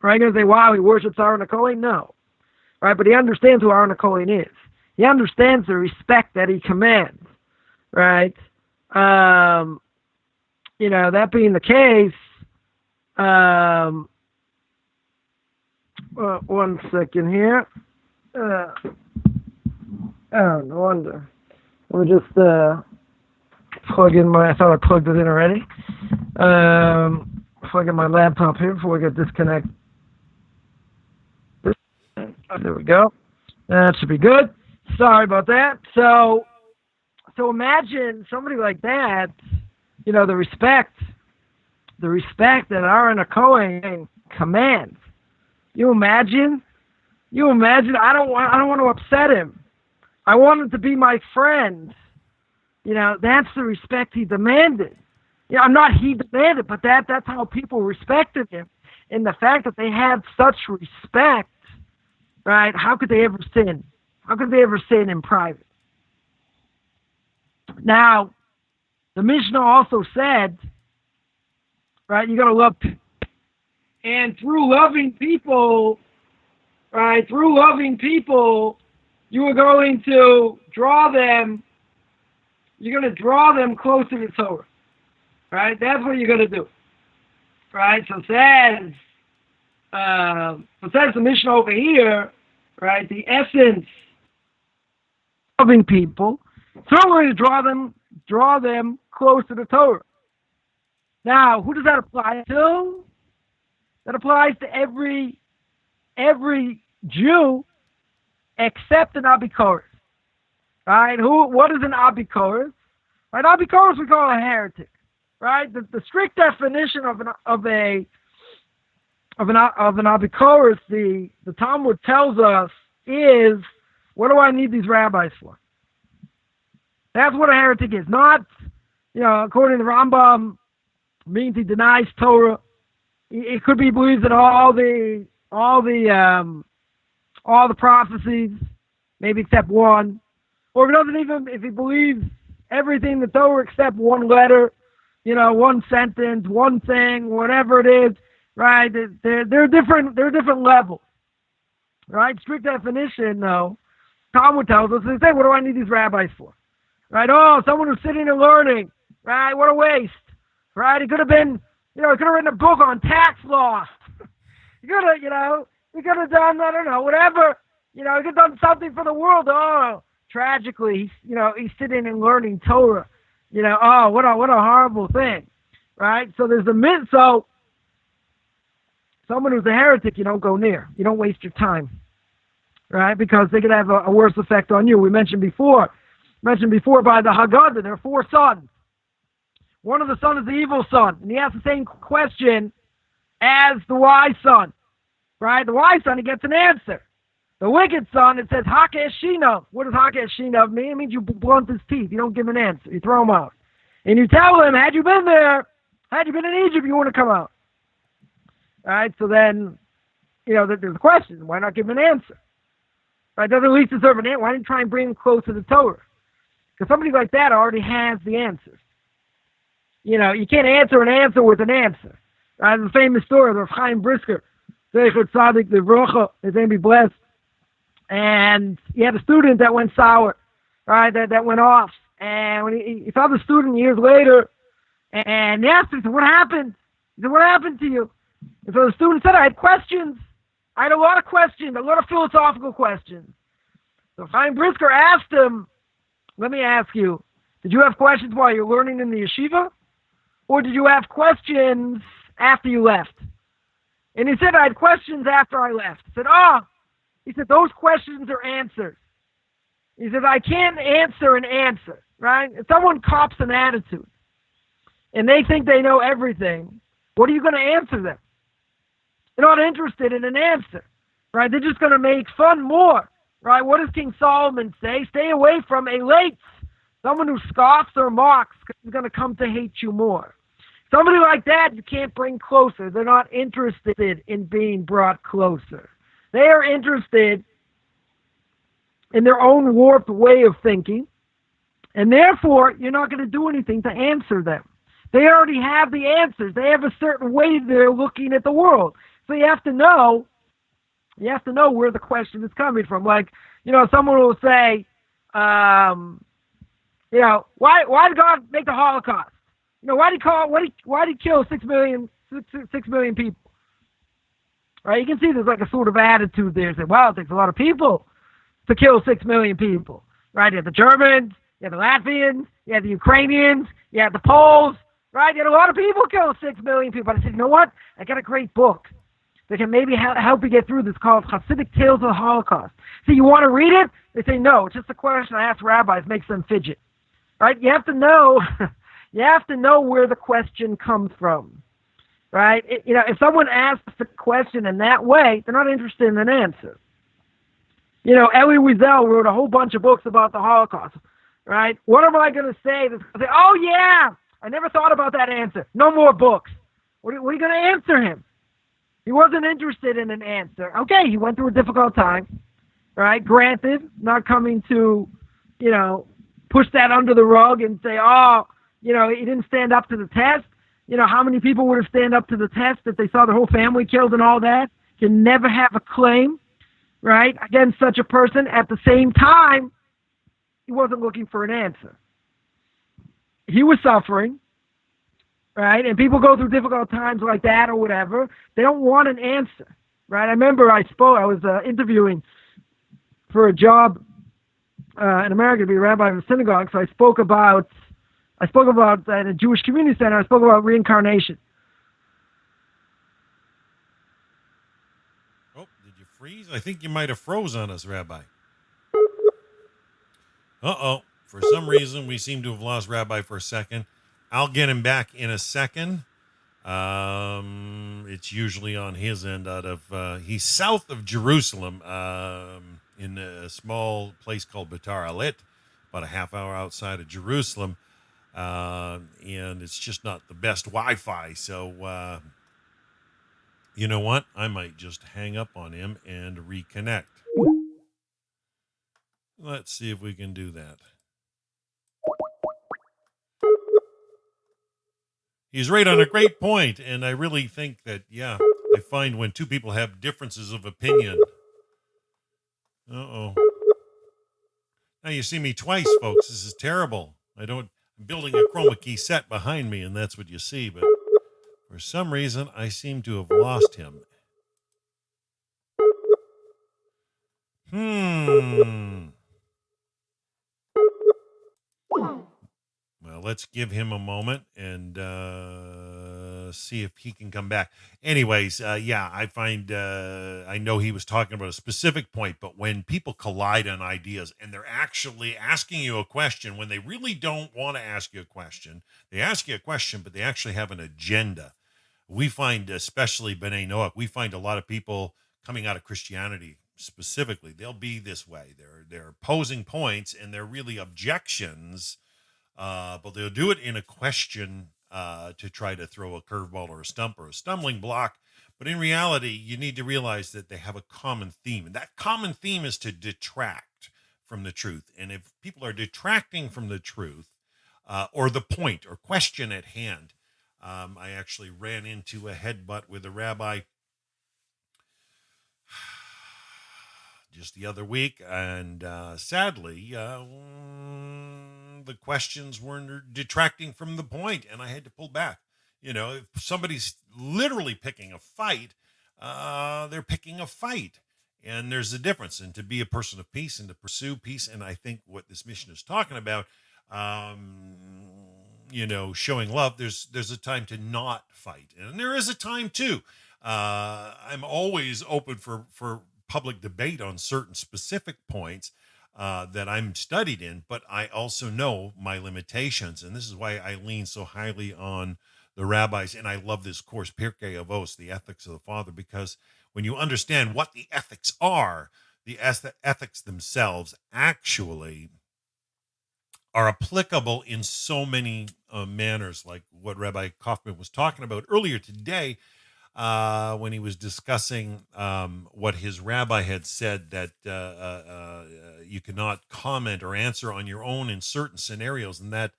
Right? You're going to say, "Wow, he worships Aaron HaKohen?" No. Right? But he understands who Aaron HaKohen is. He understands the respect that he commands. Right? That being the case, one second here. Oh, no wonder. Let me just plug in I thought I plugged it in already. Plug in my laptop here before we get disconnected. There we go. That should be good. Sorry about that. So imagine somebody like that, the respect that Aaron HaKohen commands. You imagine? I don't want to upset him. I want him to be my friend. That's the respect he demanded. Not he demanded, but that's how people respected him. And the fact that they had such respect, right? How could they ever sin? How could they ever sin in private? Now, the Mishnah also said, right, you got to love people. And through loving people, right, you are going to draw them, closer to Torah. Right? That's what you're going to do. Right? So says the Mishnah over here, right, the essence of loving people, so we're going to draw them closer to Torah. Now, who does that apply to? That applies to every Jew except an Abikoros. Right? What is an Abikoros? Right? Abikoros we call a heretic. Right? The strict definition of an Abikoros, the Talmud tells us, is, what do I need these rabbis for? That's what a heretic is. Not, according to the Rambam, means he denies Torah. It could be believes in all the prophecies, maybe except one, or if he believes everything the Torah except one letter, one sentence, one thing, whatever it is, right? They're different levels, right? Strict definition, though. Talmud tells us, they say, what do I need these rabbis for? Right? Oh, someone who's sitting and learning, right? What a waste, right? He could have been. He could have written a book on tax law. He could have done, I don't know, whatever. He could have done something for the world. Oh, tragically, he's sitting and learning Torah. Oh, what a horrible thing, right? So there's a myth. So someone who's a heretic, you don't go near. You don't waste your time, right? Because they could have a worse effect on you. We mentioned before by the Haggadah, there are 4 sons. One of the sons is the evil son, and he asks the same question as the wise son, right? The wise son, he gets an answer. The wicked son, it says, Hake Eshinov. What does Hake Eshinov mean? It means you blunt his teeth. You don't give him an answer. You throw him out. And you tell him, had you been in Egypt, you wouldn't have come out. All right, so then, there's a question. Why not give him an answer? Right? Doesn't at least deserve an answer. Why didn't you try and bring him closer to Torah? Because somebody like that already has the answer. You can't answer an answer with an answer. The famous story of Chaim Brisker. Zecher Tzadik Livrocha, his name be blessed. And he had a student that went sour, right? That went off. And when he saw the student years later, and he asked him, "What happened?" He said, "What happened to you?" And so the student said, "I had questions. I had a lot of questions, a lot of philosophical questions." So Chaim Brisker asked him, "Let me ask you, did you have questions while you're learning in the yeshiva? Or did you have questions after you left?" And he said, "I had questions after I left." He said, he said, "Those questions are answers." He said, "I can't answer an answer," right? If someone cops an attitude and they think they know everything, what are you going to answer them? They're not interested in an answer, right? They're just going to make fun more, right? What does King Solomon say? Stay away from a late. Someone who scoffs or mocks is going to come to hate you more. Somebody like that you can't bring closer. They're not interested in being brought closer. They are interested in their own warped way of thinking, and therefore you're not going to do anything to answer them. They already have the answers. They have a certain way they're looking at the world. So you have to know where the question is coming from. Like, someone will say, why did God make the Holocaust? Why did he kill 6 million people? Right? You can see there's like a sort of attitude there. Say, wow, it takes a lot of people to kill 6 million people. Right? You had the Germans, you had the Latvians, you had the Ukrainians, you had the Poles. Right? You had a lot of people kill 6 million people. But I said, you know what? I got a great book that can maybe help you get through this, called Hasidic Tales of the Holocaust. So you want to read it? They say, no, it's just a question I ask rabbis, makes them fidget. Right? You have to know, where the question comes from. Right? If someone asks the question in that way, they're not interested in an answer. Elie Wiesel wrote a whole bunch of books about the Holocaust. Right? What am I going to say? Oh, yeah, I never thought about that answer. No more books. What are you going to answer him? He wasn't interested in an answer. Okay, he went through a difficult time, right? Granted, not coming to, push that under the rug and say, he didn't stand up to the test. How many people would have stand up to the test if they saw their whole family killed and all that? Can never have a claim, right, against such a person. At the same time, he wasn't looking for an answer. He was suffering. Right? And people go through difficult times like that or whatever. They don't want an answer. Right? I remember I was interviewing for a job in America to be a rabbi of a synagogue. So I spoke about in a Jewish community center, I spoke about reincarnation. Oh, did you freeze? I think you might have froze on us, Rabbi. Uh-oh. For some reason, we seem to have lost Rabbi for a second. I'll get him back in a second. It's usually on his end he's south of Jerusalem, in a small place called Beitar Alit, about a half hour outside of Jerusalem. And it's just not the best Wi-Fi. So, you know what? I might just hang up on him and reconnect. Let's see if we can do that. He's right on a great point, and I really think that, I find when two people have differences of opinion. Uh-oh. Now you see me twice, folks. This is terrible. I'm building a chroma key set behind me, and that's what you see, but for some reason, I seem to have lost him. Well, let's give him a moment and see if he can come back. Anyways, I find I know he was talking about a specific point, but when people collide on ideas and they're actually asking you a question when they really don't want to ask you a question, they ask you a question, but they actually have an agenda. We find, especially B'nai Noach, we find a lot of people coming out of Christianity specifically, they'll be this way. They're posing points and they're really objections. But they'll do it in a question to try to throw a curveball or a stump or a stumbling block. But in reality, you need to realize that they have a common theme. And that common theme is to detract from the truth. And if people are detracting from the truth or the point or question at hand, I actually ran into a headbutt with a rabbi just the other week, and sadly, the questions were detracting from the point, and I had to pull back. If somebody's literally picking a fight, they're picking a fight. And there's a difference. And to be a person of peace and to pursue peace, and I think what this mission is talking about, showing love, there's a time to not fight. And there is a time too. I'm always open for public debate on certain specific points that I'm studied in, but I also know my limitations. And this is why I lean so highly on the rabbis. And I love this course, Pirkei Avos, the ethics of the father, because when you understand what the ethics are, the ethics themselves actually are applicable in so many manners, like what Rabbi Coffman was talking about earlier today when he was discussing what his rabbi had said, that you cannot comment or answer on your own in certain scenarios, and that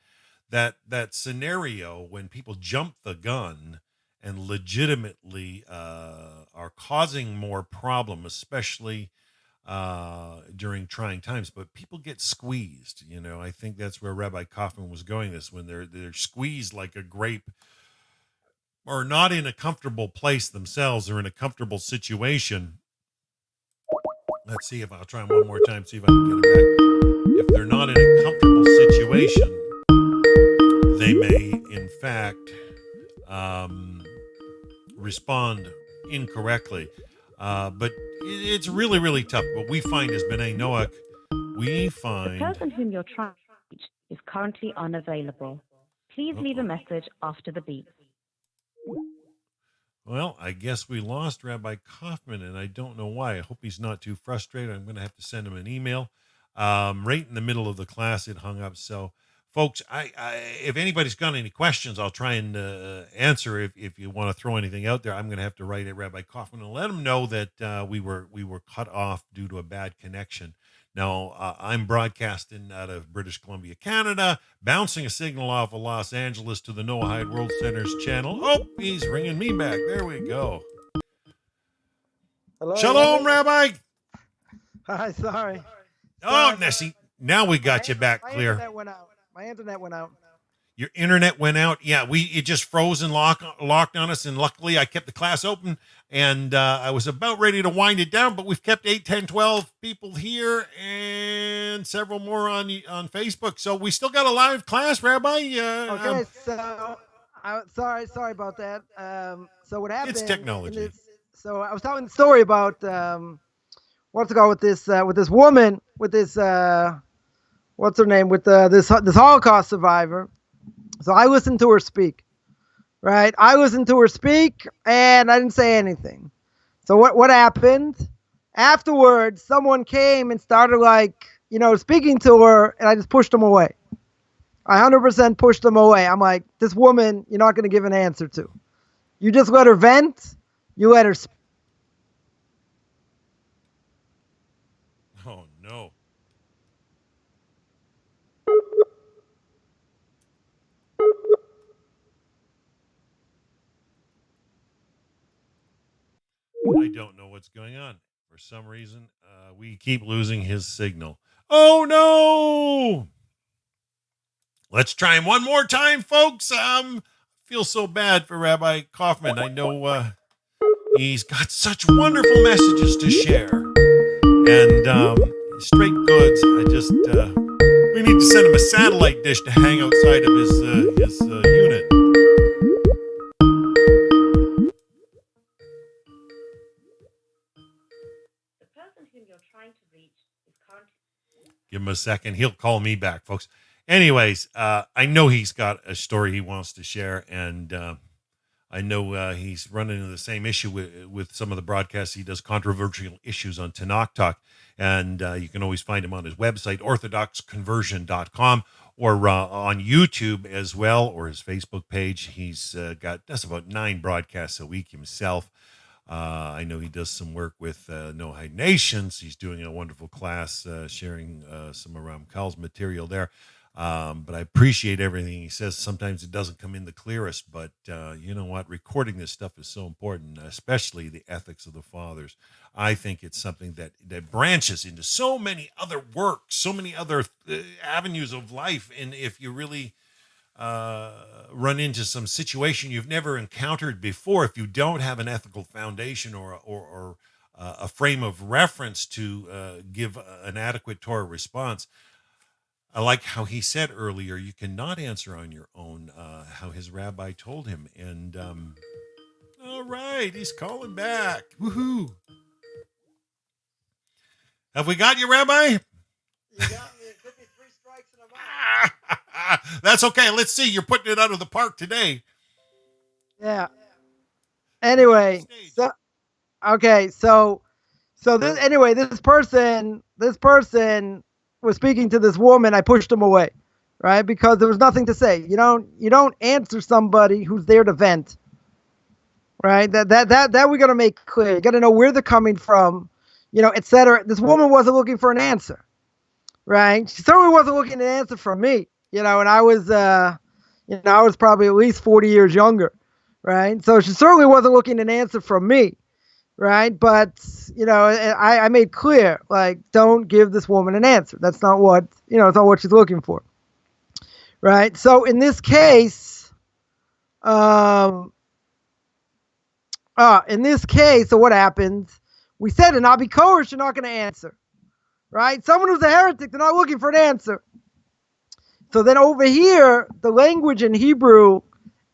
scenario when people jump the gun and legitimately are causing more problem, especially during trying times, but people get squeezed. I think that's where Rabbi Coffman was going. This when they're squeezed like a grape, or not in a comfortable place themselves, or in a comfortable situation. Let's see if I'll try them one more time. See if I can get them back. If they're not in a comfortable situation, they may, in fact, respond incorrectly. But it's really, really tough. What we find is, B'nai Noach, The person whom you're trying to reach is currently unavailable. Please leave a message after the beep. Well, I guess we lost Rabbi Coffman, and I don't know why. I hope he's not too frustrated. I'm going to have to send him an email. Right in the middle of the class, it hung up. So, folks, if anybody's got any questions, I'll try and answer. If you want to throw anything out there, I'm going to have to write at Rabbi Coffman and let him know that we were cut off due to a bad connection. Now, I'm broadcasting out of British Columbia, Canada, bouncing a signal off of Los Angeles to the Noahide World Center's channel. Oh, he's ringing me back. There we go. Hello, Shalom, Rabbi. Hi, sorry. Oh, Nessie, now we got you back clear. My internet went out. Your internet went out. Yeah, it just froze and locked on us. And luckily, I kept the class open, and I was about ready to wind it down. But we've kept 8, 10, 12 people here, and several more on Facebook. So we still got a live class, Rabbi. Okay, sorry about that. So what happened? It's technology. So I was telling the story about what's it called with this woman, with this what's her name, with this Holocaust survivor. So I listened to her speak, right? I listened to her speak, and I didn't say anything. So what happened? Afterwards, someone came and started speaking to her, and I just pushed them away. I 100% pushed them away. I'm like, this woman, you're not going to give an answer to. You just let her vent. You let her speak. Oh, no. I don't know what's going on. For some reason, we keep losing his signal. Oh, no! Let's try him one more time, folks. Feel so bad for Rabbi Coffman. I know he's got such wonderful messages to share. And straight goods. We need to send him a satellite dish to hang outside of his unit. Give him a second. He'll call me back, folks. Anyways, I know he's got a story he wants to share, and I know he's running into the same issue with some of the broadcasts. He does controversial issues on Tanakh Talk, and you can always find him on his website, orthodoxconversion.com, or on YouTube as well, or his Facebook page. He's does about 9 broadcasts a week himself. I know he does some work with Noahide Nations. He's doing a wonderful class sharing some of Ramchal's material there. But I appreciate everything he says. Sometimes it doesn't come in the clearest, but you know what? Recording this stuff is so important, especially the ethics of the fathers. I think it's something that branches into so many other works, so many other avenues of life. And if you really run into some situation you've never encountered before, if you don't have an ethical foundation or a frame of reference to give an adequate Torah response, I like how he said earlier, you cannot answer on your own, how his rabbi told him. And all right, he's calling back. Woohoo. Have we got you, Rabbi? You got me. It took me 3 strikes and I'm out. That's okay. Let's see. You're putting it out of the park today. Yeah. Anyway, so this person was speaking to this woman. I pushed him away, right? Because there was nothing to say. You don't answer somebody who's there to vent, right? That we got to make clear. You got to know where they're coming from, etc. This woman wasn't looking for an answer, right? She certainly wasn't looking for an answer from me, and I was probably at least 40 years younger, right? So she certainly wasn't looking for an answer from me. Right. But, I made clear, like, don't give this woman an answer. That's not what, it's not what she's looking for. Right. So in this case, so what happens? We said in Abikorish, you're not going to answer. Right. Someone who's a heretic, they're not looking for an answer. So then over here, the language in Hebrew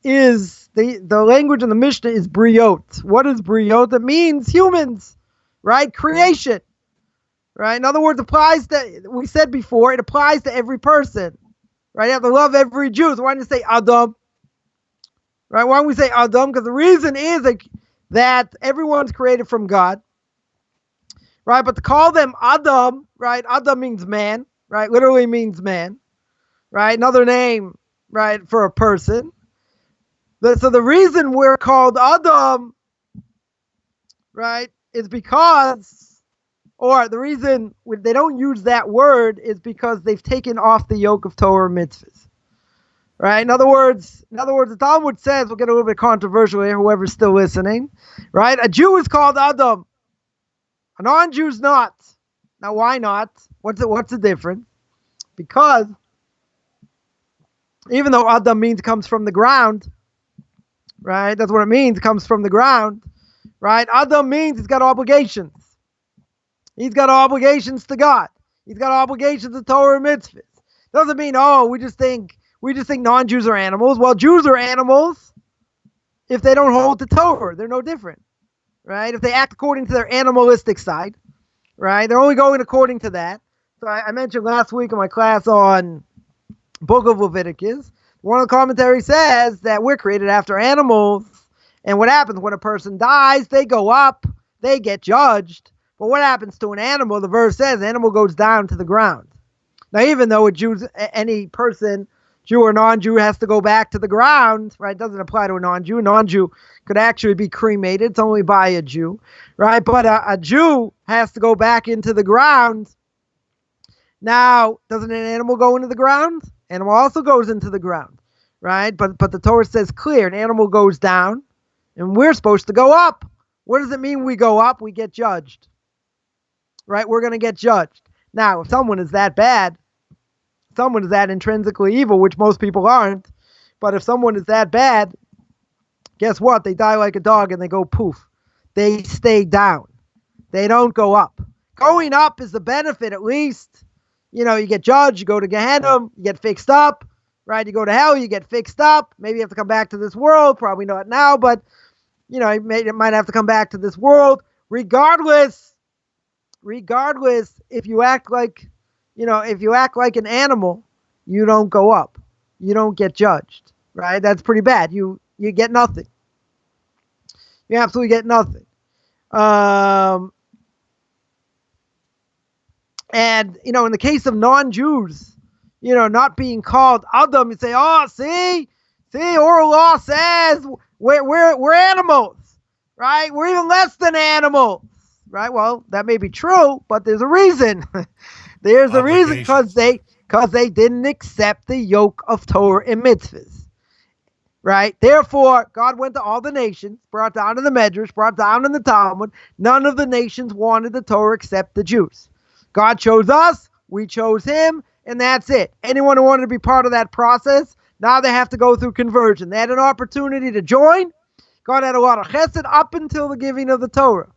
is the language in the Mishnah is briot. What is briot? It means humans, right? Creation, right? In other words, we said before, it applies to every person, right? You have to love every Jew. So why don't you say Adam, right? Why don't we say Adam? Because the reason is that everyone's created from God, right? But to call them Adam, right? Adam means man, right? Literally means man, right? Another name, right, for a person. So the reason we're called Adam, right, is because, or the reason they don't use that word is because they've taken off the yoke of Torah mitzvahs, right? In other words, the Talmud says, we'll get a little bit controversial here, whoever's still listening, right? A Jew is called Adam. A non-Jew's not. Now, why not? What's the difference? Because even though Adam comes from the ground, right? That's what it means. It comes from the ground, right? Adam means he's got obligations. He's got obligations to God. He's got obligations to Torah and mitzvahs. Doesn't mean, we just think non-Jews are animals. Well, Jews are animals if they don't hold to Torah. They're no different, right? If they act according to their animalistic side, right? They're only going according to that. So I mentioned last week in my class on Book of Leviticus, one of the commentaries says that we're created after animals, and what happens when a person dies? They go up, they get judged. But what happens to an animal? The verse says the animal goes down to the ground. Now, even though any person, Jew or non-Jew, has to go back to the ground, right? It doesn't apply to a non-Jew. A non-Jew could actually be cremated. It's only by a Jew, right? But a Jew has to go back into the ground. Now, doesn't an animal go into the ground? Animal also goes into the ground, right? But the Torah says clear, an animal goes down, and we're supposed to go up. What does it mean we go up? We get judged, right? We're going to get judged. Now, if someone is that bad, someone is that intrinsically evil, which most people aren't, but if someone is that bad, guess what? They die like a dog and they go poof. They stay down. They don't go up. Going up is the benefit, at least. You get judged, you go to Gehenna, you get fixed up, right? You go to hell, you get fixed up. Maybe you have to come back to this world. Probably not now, but, you might have to come back to this world. Regardless, if you act like an animal, you don't go up. You don't get judged, right? That's pretty bad. You get nothing. You absolutely get nothing. And, in the case of non-Jews, not being called Adam, you say, see, oral law says we're animals, right? We're even less than animals, right? Well, that may be true, but there's a reason. There's a reason because Because they didn't accept the yoke of Torah and mitzvahs. Right? Therefore, God went to all the nations, brought down in the Medrash, brought down in the Talmud. None of the nations wanted the Torah except the Jews. God chose us, we chose him, and that's it. Anyone who wanted to be part of that process, now they have to go through conversion. They had an opportunity to join. God had a lot of chesed up until the giving of the Torah.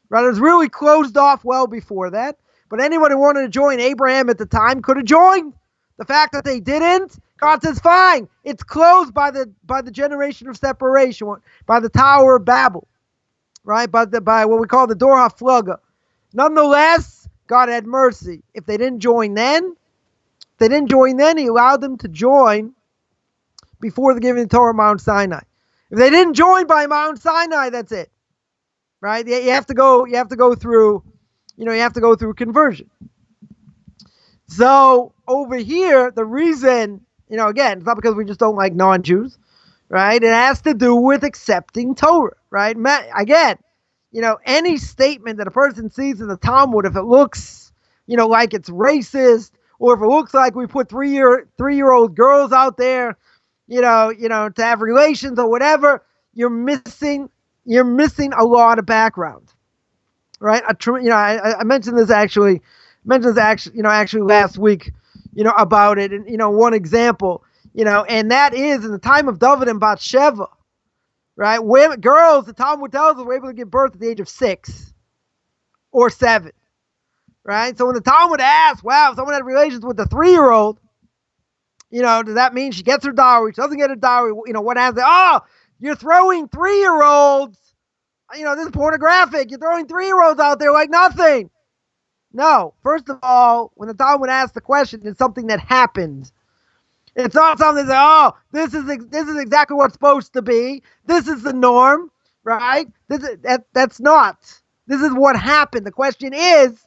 Right? It was really closed off well before that. But anyone who wanted to join Abraham at the time could have joined. The fact that they didn't, God says, fine. It's closed by the generation of separation, by the Tower of Babel. Right? By what we call the Dor HaFlaga. Nonetheless, God had mercy. If they didn't join then, he allowed them to join before the giving of the Torah at Mount Sinai. If they didn't join by Mount Sinai, that's it. Right? You have to go through, you have to go through conversion. So over here, the reason, again, it's not because we just don't like non-Jews, right? It has to do with accepting Torah, right? Again, any statement that a person sees in the Talmud, if it looks, like it's racist, or if it looks like we put three-year-old girls out there, to have relations or whatever, you're missing a lot of background, right? I mentioned this actually last week, about it, and one example, and that is in the time of David and Bathsheba, right? Girls, the Talmud tells us, were able to give birth at the age of 6 or 7, right? So when the Talmud asks, wow, if someone had relations with a 3-year-old, does that mean she gets her dowry? She doesn't get her dowry. What happens? Oh, you're throwing 3-year-olds. This is pornographic. You're throwing 3-year-olds out there like nothing. No. First of all, when the Talmud asks the question, it's something that happened. It's not something that, this is exactly what's supposed to be. This is the norm, right? That's not. This is what happened. The question is,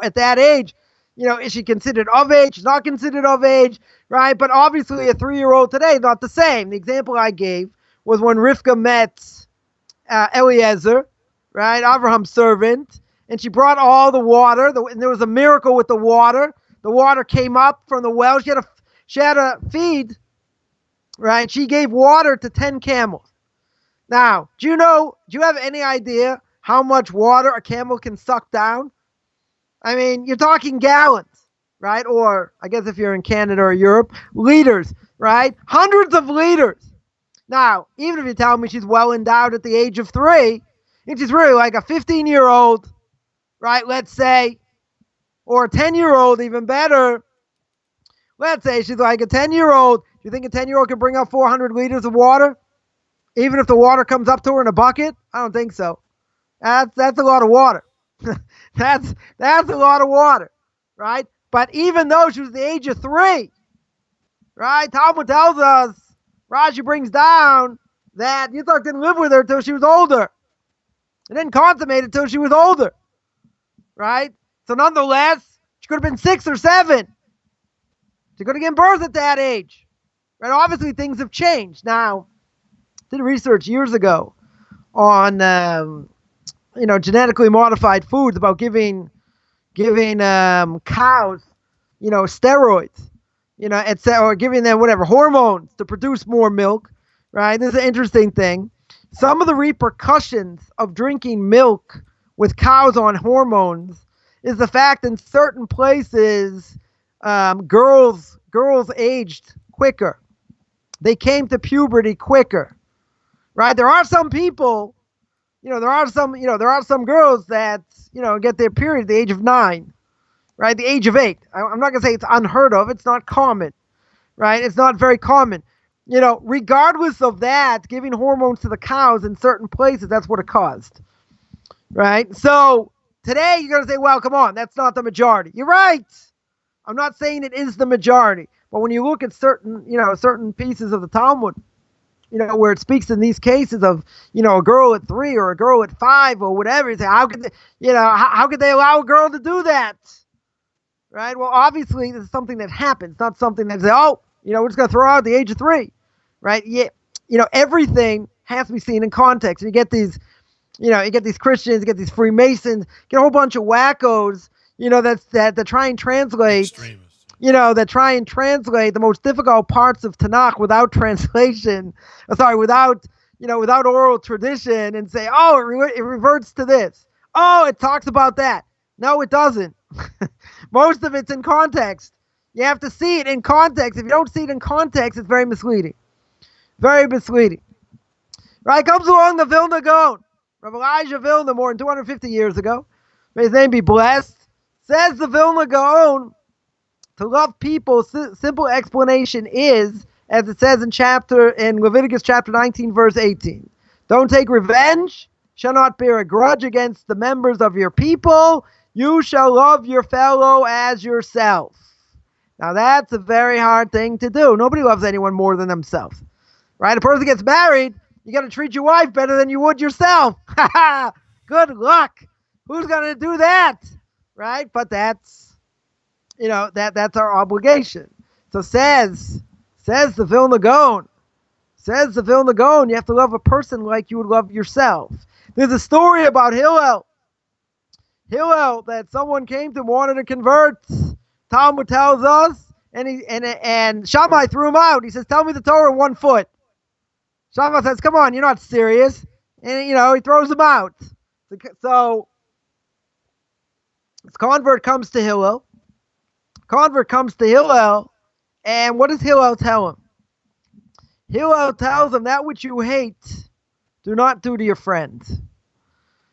at that age, is she considered of age? She's not considered of age, right? But obviously a 3-year-old today is not the same. The example I gave was when Rivka met Eliezer, right? Abraham's servant, and she brought all the water, and there was a miracle with the water. The water came up from the well. She had to feed, right? She gave water to 10 camels. Now, do you have any idea how much water a camel can suck down? I mean, you're talking gallons, right? Or I guess if you're in Canada or Europe, liters, right? Hundreds of liters. Now, even if you tell me she's well endowed at the age of 3, and she's really like a 15-year-old, right? Let's say, or a 10-year-old, even better. Let's say she's like a 10-year-old. Do you think a 10-year-old can bring up 400 liters of water? Even if the water comes up to her in a bucket? I don't think so. That's a lot of water. That's a lot of water, right? But even though she was the age of 3, right? Talmud tells us, Rashi brings down that Yitzhak didn't live with her until she was older. It didn't consummate until she was older, right? So nonetheless, she could have been 6 or 7. She could have given birth at that age, right? Obviously, things have changed. Now, I did research years ago on genetically modified foods about giving cows, steroids, or giving them whatever hormones to produce more milk, right? This is an interesting thing. Some of the repercussions of drinking milk with cows on hormones is the fact in certain places, girls aged quicker. They came to puberty quicker, right? There are some people. There are some girls that, get their period at the age of 9, right? The age of 8. I'm not going to say it's unheard of. It's not common, right? It's not very common. Regardless of that, giving hormones to the cows in certain places, that's what it caused, right? So today you're going to say, well, come on, that's not the majority. You're right. I'm not saying it is the majority. But when you look at certain pieces of the Talmud, where it speaks in these cases of, a girl at 3 or a girl at 5 or whatever. You say, how could they allow a girl to do that? Right? Well, obviously, this is something that happens, not something that say, we're just going to throw out at the age of 3. Right? Yeah. Everything has to be seen in context. You get these, Christians, you get these Freemasons, get a whole bunch of wackos, that try and translate. Extremists. that try and translate the most difficult parts of Tanakh without translation. Without oral tradition, and say, oh, it reverts to this. Oh, it talks about that. No, it doesn't. Most of it's in context. You have to see it in context. If you don't see it in context, it's very misleading. Very misleading. Right? Comes along the Vilna Gaon. Rabbi Elijah Vilna, more than 250 years ago. May his name be blessed. Says the Vilna Gaon, to love people, simple explanation is, as it says in Leviticus chapter 19, verse 18. Don't take revenge, shall not bear a grudge against the members of your people. You shall love your fellow as yourself. Now that's a very hard thing to do. Nobody loves anyone more than themselves. Right? A person gets married, you got to treat your wife better than you would yourself. Good luck. Who's going to do that? Right? But that's our obligation. So says the Vilna Gaon. Says the Vilna Gaon, you have to love a person like you would love yourself. There's a story about Hillel. Hillel, that someone came to him, wanted to convert. Talmud tells us, and Shammai threw him out. He says, tell me the Torah in 1 foot. Shammai says, come on, you're not serious. And, he throws him out. So, this convert comes to Hillel. And what does Hillel tell him? Hillel tells him, that which you hate, do not do to your friend.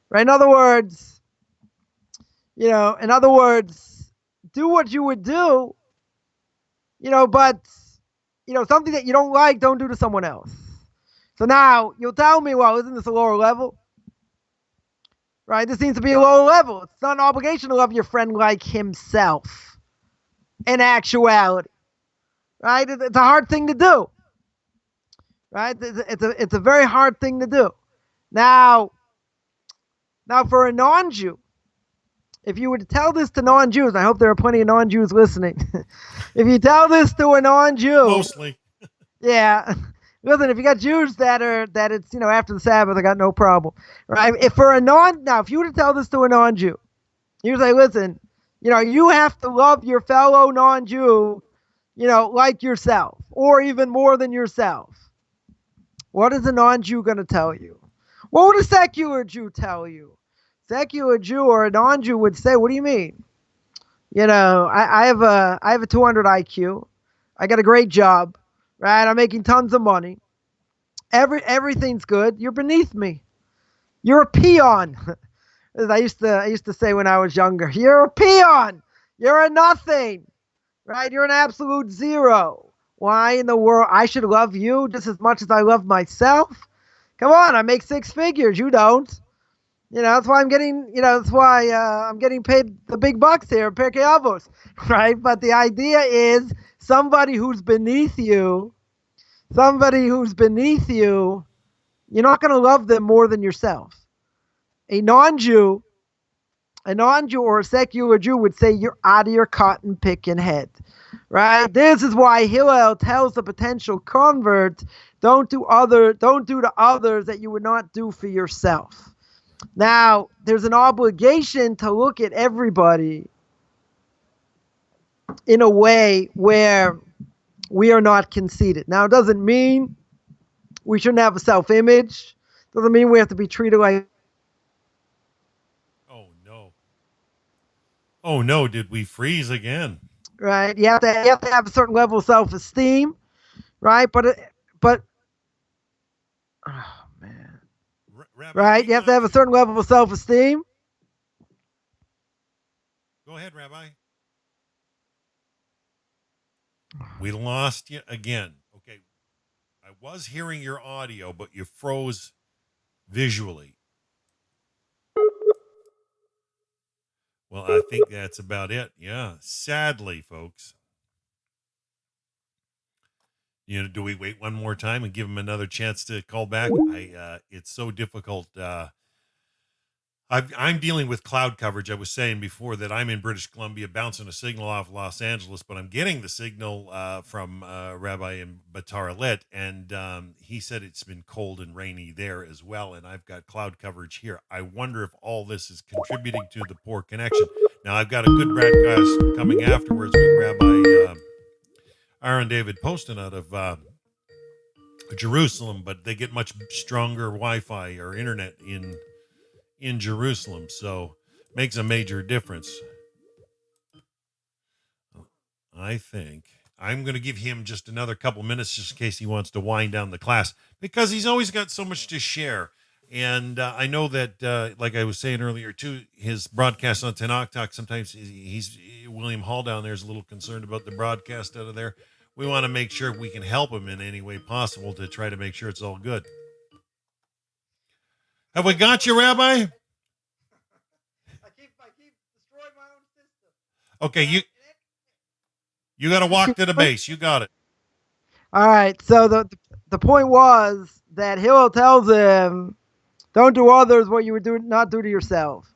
Right? In other words, do what you would do, but, something that you don't like, don't do to someone else. So now, you'll tell me, well, isn't this a lower level? Right? This seems to be a lower level. It's not an obligation to love your friend like himself. In actuality. Right? It's a hard thing to do. Right? It's a very hard thing to do. Now for a non-Jew, if you were to tell this to non-Jews, and I hope there are plenty of non-Jews listening. If you tell this to a non-Jew, mostly, yeah. Listen, if you got Jews that it's after the Sabbath, I got no problem, right? If you were to tell this to a non-Jew, you say, listen, you have to love your fellow non-Jew, like yourself, or even more than yourself. What is a non-Jew going to tell you? What would a secular Jew tell you? Secular Jew or a non-Jew would say, what do you mean? I have a 200 IQ. I got a great job, right? I'm making tons of money. Everything's good. You're beneath me. You're a peon. As I used to say when I was younger. You're a peon. You're a nothing, right? You're an absolute zero. Why in the world I should love you just as much as I love myself? Come on, I make 6 figures. You don't. That's why I'm getting. I'm getting paid the big bucks here at Pirkei Avos, right? But the idea is somebody who's beneath you. You're not going to love them more than yourself. A non-Jew or a secular Jew would say you're out of your cotton picking head, right? This is why Hillel tells the potential convert, don't do to others that you would not do for yourself. Now, there's an obligation to look at everybody in a way where we are not conceited. Now, it doesn't mean we shouldn't have a self-image. Doesn't mean we have to be treated like... Oh no, did we freeze again? Right? You have to have a certain level of self-esteem, right? But oh man. Rabbi, right? You have to have a certain level of self-esteem. Go ahead, Rabbi. We lost you again. Okay. I was hearing your audio, but you froze visually. Well, I think that's about it. Yeah. Sadly, folks. Do we wait one more time and give him another chance to call back? It's so difficult. I'm dealing with cloud coverage. I was saying before that I'm in British Columbia, bouncing a signal off Los Angeles, but I'm getting the signal from Rabbi in Bataret, and he said it's been cold and rainy there as well, and I've got cloud coverage here. I wonder if all this is contributing to the poor connection. Now, I've got a good broadcast coming afterwards with Rabbi Aaron David Poston out of Jerusalem, but they get much stronger Wi-Fi or internet in Jerusalem, so makes a major difference. I think I'm going to give him just another couple minutes just in case he wants to wind down the class because he's always got so much to share. And I know that, like I was saying earlier, too, his broadcast on Tanakh Talk, sometimes he's William Hall down there is a little concerned about the broadcast out of there. We want to make sure we can help him in any way possible to try to make sure it's all good. Have we got you, Rabbi? I keep destroying my own system. Okay, you got to walk to the base. You got it. All right. So the point was that Hillel tells him, don't do others what you would not do to yourself.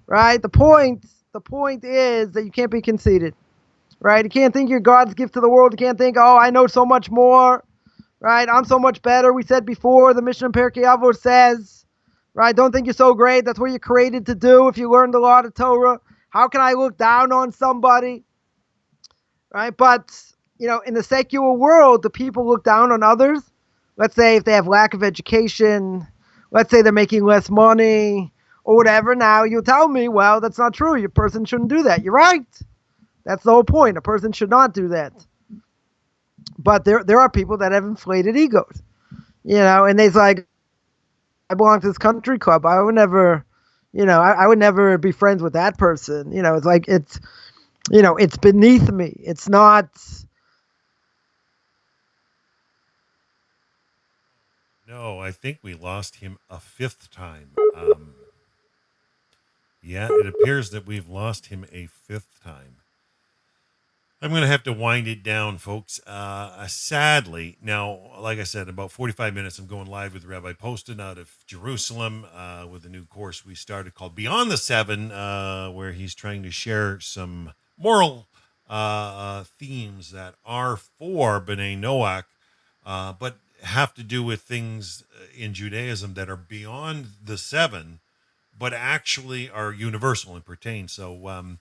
Right? The point is that you can't be conceited. Right? You can't think you're God's gift to the world. You can't think, oh, I know so much more. Right? I'm so much better. We said before, the Mishnah in Pirkei Avos says, right? Don't think you're so great. That's what you're created to do if you learned a lot of Torah. How can I look down on somebody? Right? But, in the secular world, the people look down on others. Let's say if they have lack of education, let's say they're making less money or whatever. Now you tell me, well, that's not true. Your person shouldn't do that. You're right. That's the whole point. A person should not do that. But there are people that have inflated egos, and they's like, I belong to this country club. I would never, I would never be friends with that person. It's like, it's beneath me. It's not. No, I think we lost him a fifth time. Yeah, it appears that we've lost him a fifth time. I'm going to have to wind it down, folks. Sadly, now, like I said, in about 45 minutes, I'm going live with Rabbi Poston out of Jerusalem with a new course we started called Beyond the Seven, where he's trying to share some moral themes that are for B'nai Noach, but have to do with things in Judaism that are beyond the seven, but actually are universal and pertain. So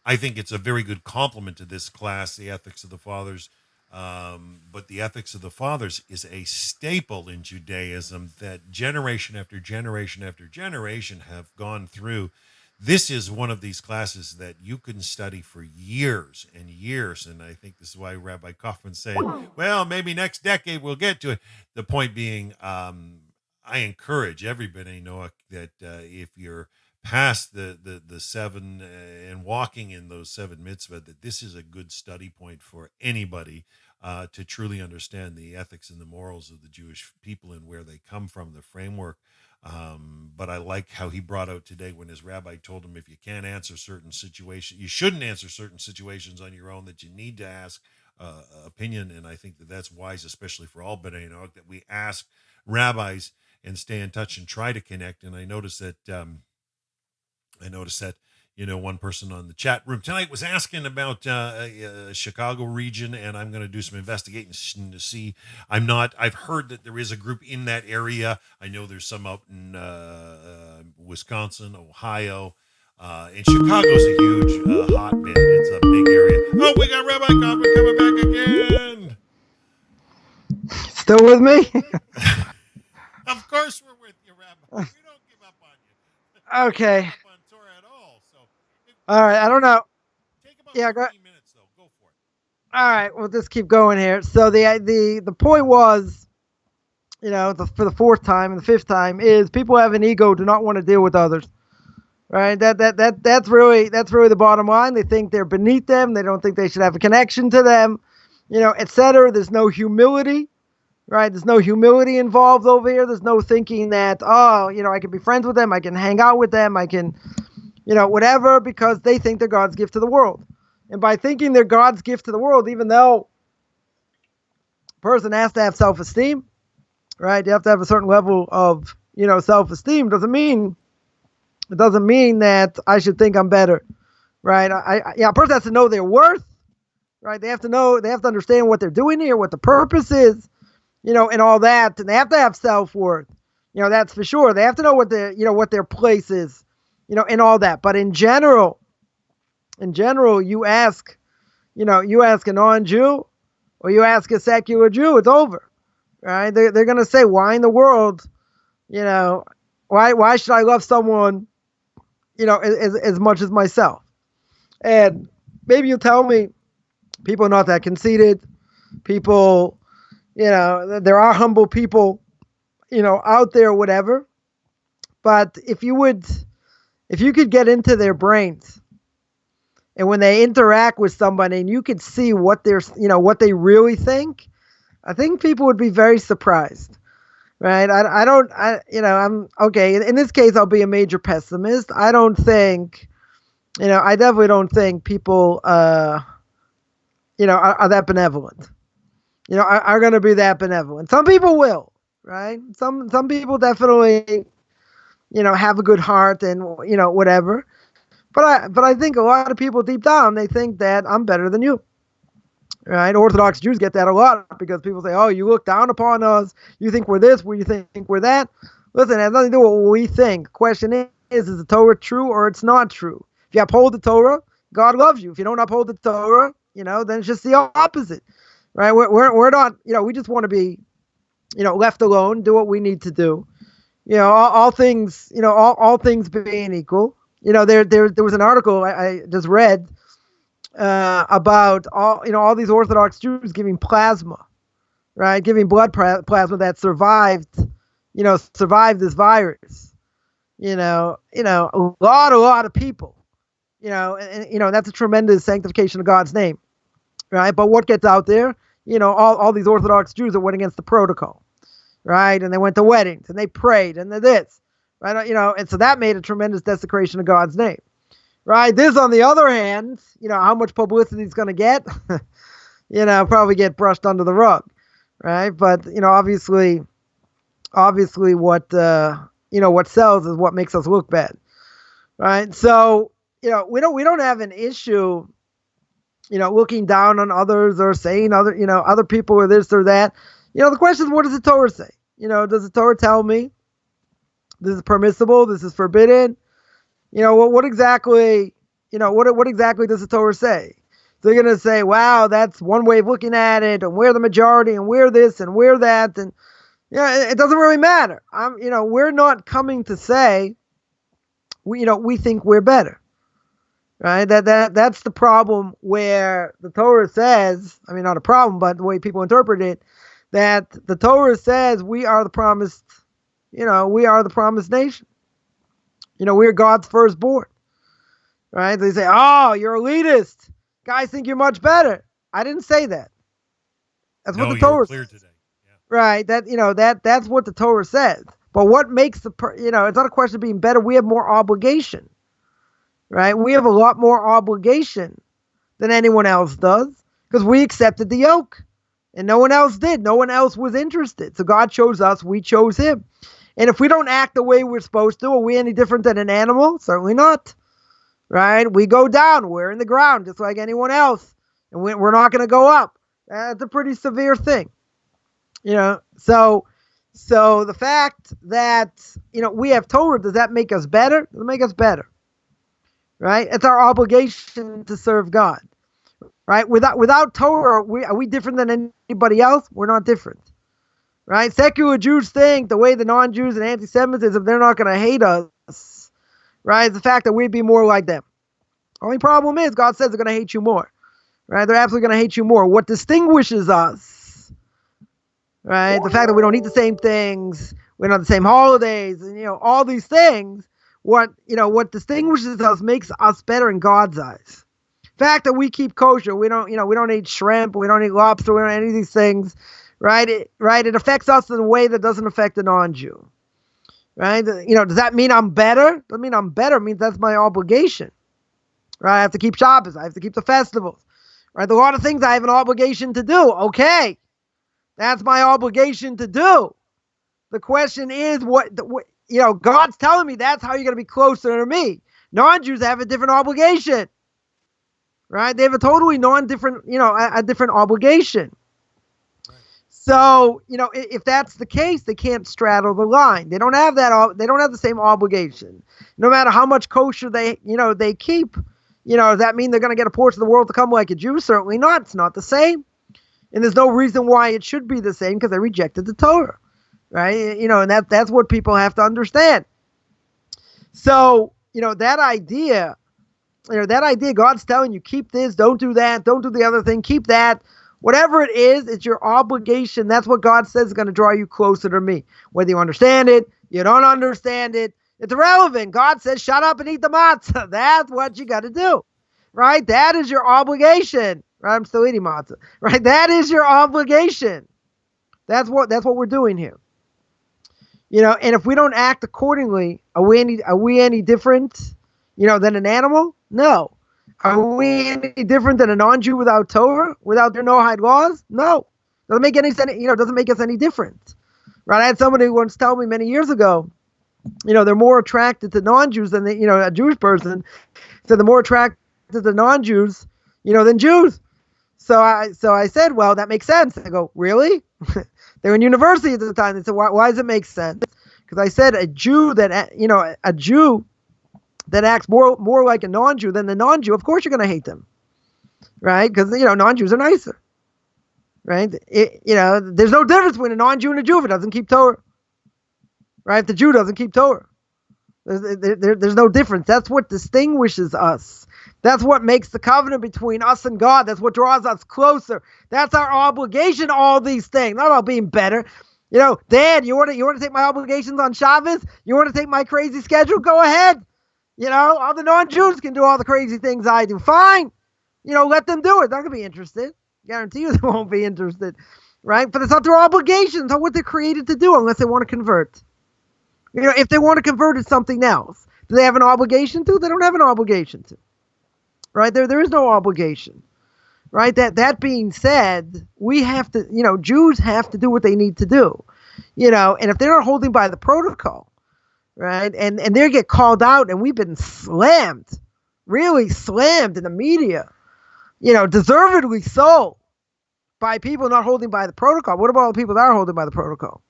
I think it's a very good complement to this class, the Ethics of the Fathers. But the Ethics of the Fathers is a staple in Judaism that generation after generation after generation have gone through. This is one of these classes that you can study for years and years. And I think this is why Rabbi Coffman said, well, maybe next decade we'll get to it. The point being, I encourage everybody to know that if you're past the seven and walking in those seven mitzvah, that this is a good study point for anybody to truly understand the ethics and the morals of the Jewish people and where they come from, the framework. But I like how he brought out today when his rabbi told him if you can't answer certain situations, you shouldn't answer certain situations on your own, that you need to ask opinion. And I think that that's wise, especially for all B'nai Noach, that we ask rabbis and stay in touch and try to connect. And I noticed that one person on the chat room tonight was asking about Chicago region, and I'm going to do some investigating to see. I've heard that there is a group in that area. I know there's some out in Wisconsin, Ohio, and Chicago's a huge hotbed. It's a big area. Oh, we got Rabbi Coffman coming back again. Still with me? Of course we're with you, Rabbi. We don't give up on you. Okay. All right, I don't know. Take about 15 minutes, though. Go for it. All right, we'll just keep going here. So the point was, for the fourth time and the fifth time, is people have an ego, do not want to deal with others. Right? That's really the bottom line. They think they're beneath them. They don't think they should have a connection to them, etc. There's no humility. Right? There's no humility involved over here. There's no thinking that, I can be friends with them. I can hang out with them. I can, whatever, because they think they're God's gift to the world. And by thinking they're God's gift to the world, even though a person has to have self-esteem, right? You have to have a certain level of, self-esteem. It doesn't mean that I should think I'm better, right? A person has to know their worth, right? They have to understand what they're doing here, what the purpose is, and all that. And they have to have self-worth, that's for sure. They have to know what their place is, and all that. But in general, you ask a non-Jew, or you ask a secular Jew, it's over, right? They're going to say, why in the world, why should I love someone, as much as myself? And maybe you tell me people are not that conceited. People, there are humble people, out there, whatever. But if you could get into their brains, and when they interact with somebody and you could see what what they really think, I think people would be very surprised. Right. I'm okay. In this case, I'll be a major pessimist. I don't think, I definitely don't think people, are that benevolent, are going to be that benevolent. Some people will, right? Some people definitely, have a good heart and, whatever. But I think a lot of people deep down, they think that I'm better than you. Right? Orthodox Jews get that a lot because people say, oh, you look down upon us. You think we're this, you think we're that. Listen, it has nothing to do with what we think. The question is the Torah true or it's not true? If you uphold the Torah, God loves you. If you don't uphold the Torah, then it's just the opposite. Right? We're not, we just want to be, left alone, do what we need to do. All things, all things being equal. There was an article I just read about all these Orthodox Jews giving plasma, right? Giving blood plasma that survived this virus. A lot of people. And that's a tremendous sanctification of God's name, right? But what gets out there? All these Orthodox Jews that went against the protocol, right? And they went to weddings and they prayed and they this. Right, and so that made a tremendous desecration of God's name, right? This, on the other hand, how much publicity it's going to get, probably get brushed under the rug, right? But obviously, what what sells is what makes us look bad, right? So we don't have an issue, looking down on others or saying other people are this or that. The question is, what does the Torah say? Does the Torah tell me this is permissible, this is forbidden? What exactly, what exactly does the Torah say? So you're going to say, wow, that's one way of looking at it, and we're the majority, and we're this, and we're that, and it doesn't really matter. We're not coming to say, we think we're better, right? That's the problem where the Torah says, not a problem, but the way people interpret it, that the Torah says we are the promised. We are the promised nation. We're God's firstborn. Right? They say, oh, you're elitist. Guys think you're much better. I didn't say that. That's what the Torah says. Today. Yeah. Right? That's what the Torah says. But what makes it's not a question of being better. We have more obligation. Right? We have a lot more obligation than anyone else does because we accepted the yoke. And no one else did. No one else was interested. So God chose us. We chose him. And if we don't act the way we're supposed to, are we any different than an animal? Certainly not. Right? We go down. We're in the ground just like anyone else. And we're not going to go up. That's a pretty severe thing. So the fact that, we have Torah, does that make us better? Does it make us better? Right? It's our obligation to serve God. Right? Without Torah, are we different than anybody else? We're not different. Right? Secular Jews think the way the non-Jews and anti-Semitism, they're not going to hate us. Right? The fact that we'd be more like them. Only problem is God says they're going to hate you more. Right? They're absolutely going to hate you more. What distinguishes us, right? The fact that we don't eat the same things, we don't have the same holidays, and all these things. What distinguishes us makes us better in God's eyes. The fact that we keep kosher, we don't eat shrimp, we don't eat lobster, we don't eat any of these things. Right? It affects us in a way that doesn't affect a non-Jew. Right? Does that mean I'm better? Doesn't mean I'm better. It means that's my obligation. Right? I have to keep Shabbos. I have to keep the festivals. Right? There are a lot of things I have an obligation to do. Okay. That's my obligation to do. The question is, what God's telling me that's how you're going to be closer to me. Non-Jews have a different obligation. Right? They have a totally different a different obligation. So, if that's the case, they can't straddle the line. They don't have that. They don't have the same obligation. No matter how much kosher they keep, does that mean they're going to get a portion of the world to come like a Jew? Certainly not. It's not the same. And there's no reason why it should be the same because they rejected the Torah, right? And that's what people have to understand. So, that idea, God's telling you, keep this, don't do that, don't do the other thing, keep that. Whatever it is, it's your obligation. That's what God says is going to draw you closer to me. Whether you understand it, you don't understand it, it's irrelevant. God says, shut up and eat the matzah. That's what you got to do, right? That is your obligation. Right? I'm still eating matzah, right? That is your obligation. That's what we're doing here. And if we don't act accordingly, are we any different, than an animal? No. Are we any different than a non-Jew without Torah, without their no-hide laws? No. Doesn't make any sense. Doesn't make us any different, right? I had somebody once tell me many years ago, they're more attracted to non-Jews than a Jewish person. So they're more attracted to non-Jews, than Jews. So I said, well, that makes sense. I go, really? They were in university at the time. They said, why does it make sense? Because I said a Jew that acts more like a non-Jew than the non-Jew, of course you're going to hate them, right? Because, non-Jews are nicer, right? There's no difference between a non-Jew and a Jew if it doesn't keep Torah, right? If the Jew doesn't keep Torah, there's no difference. That's what distinguishes us. That's what makes the covenant between us and God. That's what draws us closer. That's our obligation, all these things. Not about being better. Dad, you want to take my obligations on Shabbos? You want to take my crazy schedule? Go ahead. All the non-Jews can do all the crazy things I do. Fine. Let them do it. They're not going to be interested. Guarantee you they won't be interested. Right? But it's not their obligation. It's not what they're created to do unless they want to convert. If they want to convert, it's something else. Do they have an obligation to? They don't have an obligation to. Right? There is no obligation. Right? That being said, we have to, Jews have to do what they need to do. And if they're not holding by the protocol, right? And they get called out, and we've been slammed, really slammed in the media, deservedly so, by people not holding by the protocol. What about all the people that are holding by the protocol?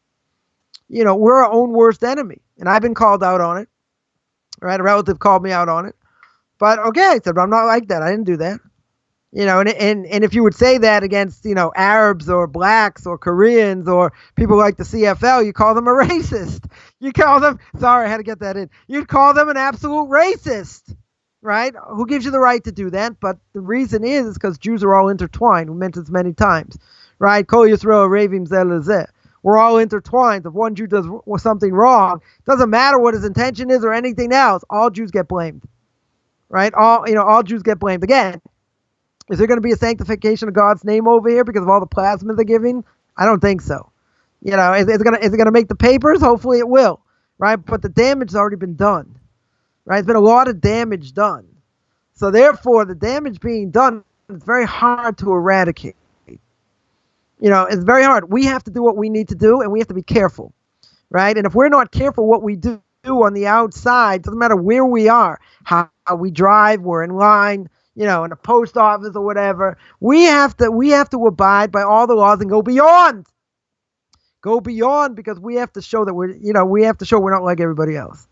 We're our own worst enemy. And I've been called out on it. Right? A relative called me out on it. But okay, I said, but I'm not like that. I didn't do that. And if you would say that against, Arabs or blacks or Koreans or people like the CFL, you call them a racist. You call them, sorry, I had to get that in. You'd call them an absolute racist, right? Who gives you the right to do that? But the reason is because Jews are all intertwined. We mentioned this many times, right? Kol Yisrael Ravim Zeh Lezeh. We're all intertwined. If one Jew does something wrong, doesn't matter what his intention is or anything else, all Jews get blamed. Right? All Jews get blamed. Again, is there going to be a sanctification of God's name over here because of all the plasma they're giving? I don't think so. Is it going to make the papers? Hopefully it will. Right? But the damage has already been done. Right? There's been a lot of damage done. So therefore, the damage being done, it's very hard to eradicate. It's very hard. We have to do what we need to do, and we have to be careful. Right? And if we're not careful what we do on the outside, doesn't matter where we are, how we drive, we're in line, in a post office or whatever. We have to abide by all the laws and go beyond. Go beyond, because we have to show that we're not like everybody else.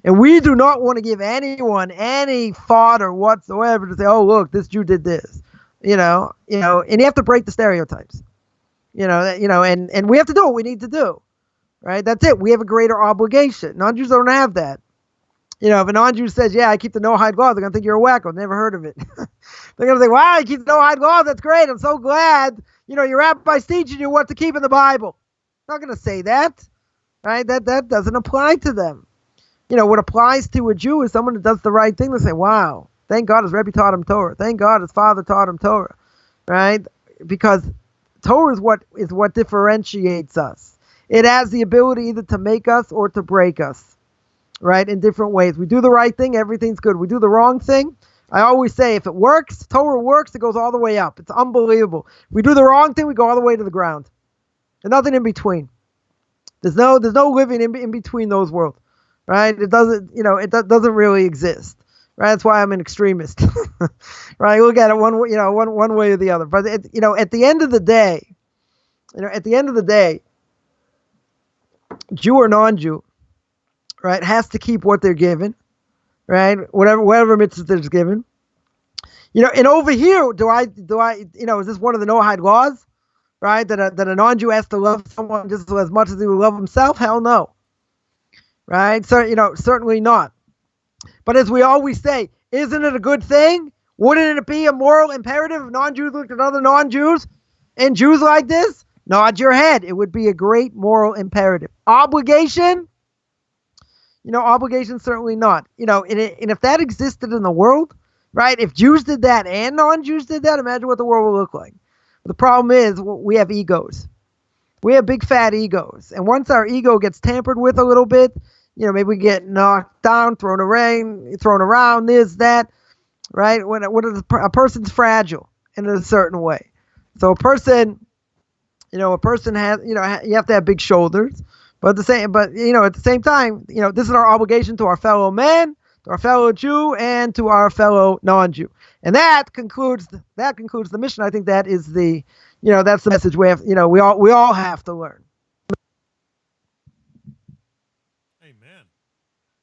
And we do not want to give anyone any fodder whatsoever to say, oh, look, this Jew did this. And you have to break the stereotypes. And we have to do what we need to do. Right? That's it. We have a greater obligation. Non-Jews don't have that. If a non-Jew says, yeah, I keep the no-hide laws, they're going to think you're a wacko. Never heard of it. They're going to think, wow, you keep the no-hide laws. That's great. I'm so glad. Your rabbi's teaching you what to keep in the Bible. Not going to say that. Right? That doesn't apply to them. What applies to a Jew is someone that does the right thing. They say, wow, thank God his Rebbe taught him Torah. Thank God his father taught him Torah. Right? Because Torah is what differentiates us. It has the ability either to make us or to break us, right, in different ways. We do the right thing, everything's good. We do the wrong thing, I always say, if it works, Torah works, it goes all the way up. It's unbelievable. If we do the wrong thing, we go all the way to the ground. There's nothing in between. There's no living in between those worlds, right? It doesn't doesn't really exist, right? That's why I'm an extremist, right? Look at it one way or the other. But at the end of the day, Jew or non-Jew, right, has to keep what they're given, right? Whatever mitzvah they're given. And over here, do I is this one of the no-hide laws? right? That a non-Jew has to love someone just as much as he would love himself? Hell no, right? So, certainly not. But as we always say, isn't it a good thing? Wouldn't it be a moral imperative if non-Jews looked at other non-Jews and Jews like this? Nod your head. It would be a great moral imperative. Obligation? Obligation, certainly not. And if that existed in the world, right? If Jews did that and non-Jews did that, imagine what the world would look like. But the problem is we have egos. We have big fat egos. And once our ego gets tampered with a little bit, maybe we get knocked down, thrown around, this, that, right? A person's fragile in a certain way. So a person has, you have to have big shoulders, but at the same time, this is our obligation to our fellow man, to our fellow Jew, and to our fellow non-Jew. And that concludes the mission. I think that is that's the message we have, we all have to learn. Amen.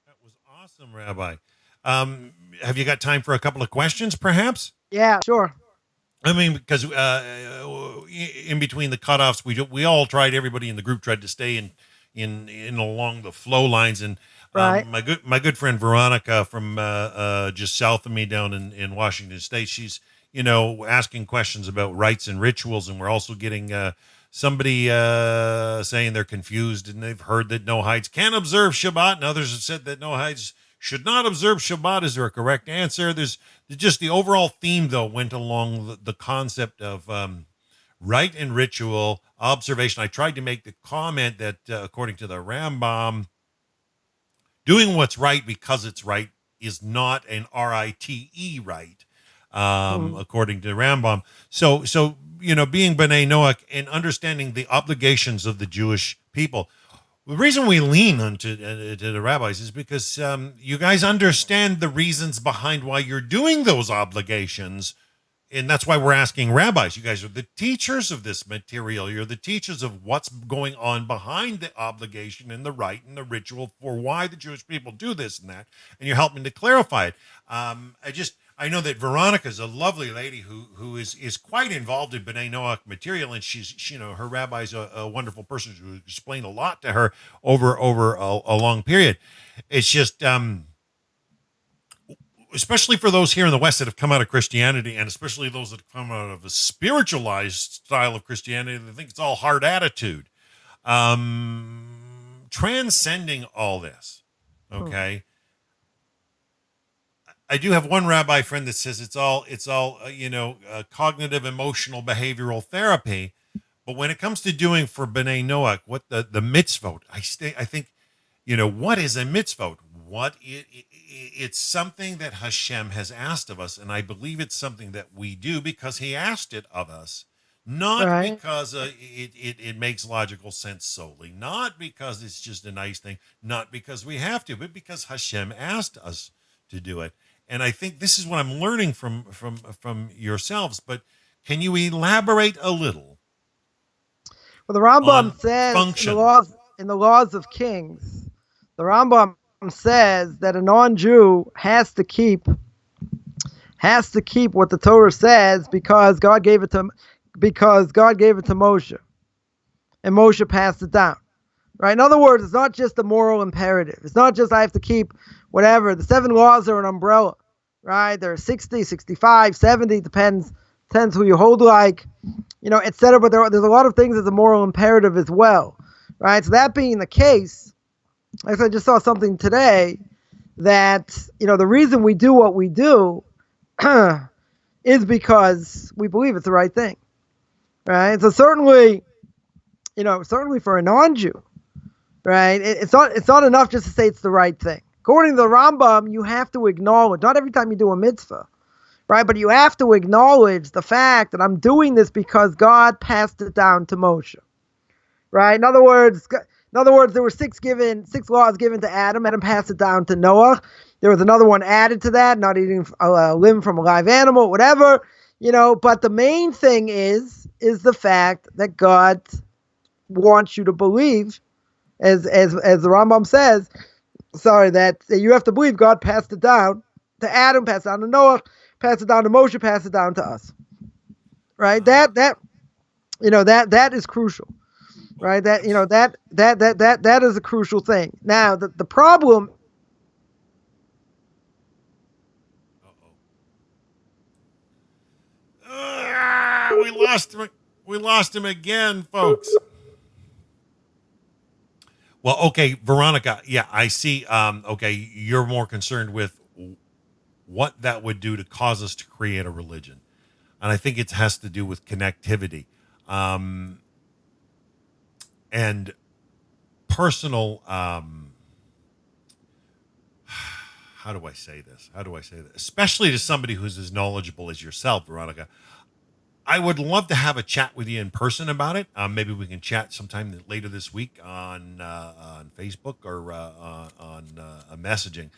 That was awesome, Rabbi. Have you got time for a couple of questions, perhaps? Yeah, sure. I mean, because in between the cutoffs, we all tried. Everybody in the group tried to stay in along the flow lines, and right. My good friend Veronica from just south of me down in Washington State, she's asking questions about rites and rituals, and we're also getting somebody saying they're confused and they've heard that no-hides can observe Shabbat, and others have said that no-hides should not observe Shabbat. Is there a correct answer? There's just the overall theme, though, went along the concept of rite and ritual observation. I tried to make the comment that according to the Rambam, doing what's right because it's right is not an RITE right, according to Rambam. So being B'nai Noach and understanding the obligations of the Jewish people. The reason we lean onto to the rabbis is because you guys understand the reasons behind why you're doing those obligations, and that's why we're asking rabbis. You guys are the teachers of this material. You're the teachers of what's going on behind the obligation and the rite and the ritual for why the Jewish people do this and that, and you're helping to clarify it. I know that Veronica is a lovely lady who is quite involved in B'nai Noach material, and she's her rabbi's a wonderful person who explained a lot to her over a long period. It's just especially for those here in the West that have come out of Christianity, and especially those that have come out of a spiritualized style of Christianity, they think it's all hard attitude. Transcending all this, okay. I do have one rabbi friend that says it's all cognitive, emotional, behavioral therapy. But when it comes to doing for B'nai Noach, what the mitzvot, I think, what is a mitzvot? It's something that Hashem has asked of us, and I believe it's something that we do because He asked it of us, not right. Because it makes logical sense solely, not because it's just a nice thing, not because we have to, but because Hashem asked us to do it. And I think this is what I'm learning from yourselves. But can you elaborate a little? Well, the Rambam says in the laws of kings, the Rambam says that a non-Jew has to keep what the Torah says because God gave it to Moshe, and Moshe passed it down. Right? In other words, it's not just a moral imperative. It's not just I have to keep whatever. The 7 laws are an umbrella, right? There are 60, 65, 70, depends who you hold like, etc. But there's a lot of things as a moral imperative as well, right? So that being the case, like I just saw something today that, the reason we do what we do is because we believe it's the right thing, right? So certainly for a non-Jew, right? It's not enough just to say it's the right thing. According to the Rambam, you have to acknowledge, not every time you do a mitzvah, right? But you have to acknowledge the fact that I'm doing this because God passed it down to Moshe, right? In other words, there were 6 laws given to Adam. Adam passed it down to Noah. There was another one added to that, not eating a limb from a live animal, whatever, But the main thing is the fact that God wants you to believe, as the Rambam says, that you have to believe God passed it down to Adam, passed it down to Noah, passed it down to Moshe, passed it down to us. Right? That that is crucial, right? That that is a crucial thing. Now, the problem. We lost him. We lost him again, folks. Well, okay, Veronica. Yeah, I see. Okay, you're more concerned with what that would do to cause us to create a religion, and I think it has to do with connectivity, and personal. How do I say this? How do I say this? Especially to somebody who's as knowledgeable as yourself, Veronica. I would love to have a chat with you in person about it. Maybe we can chat sometime later this week on Facebook or on messaging,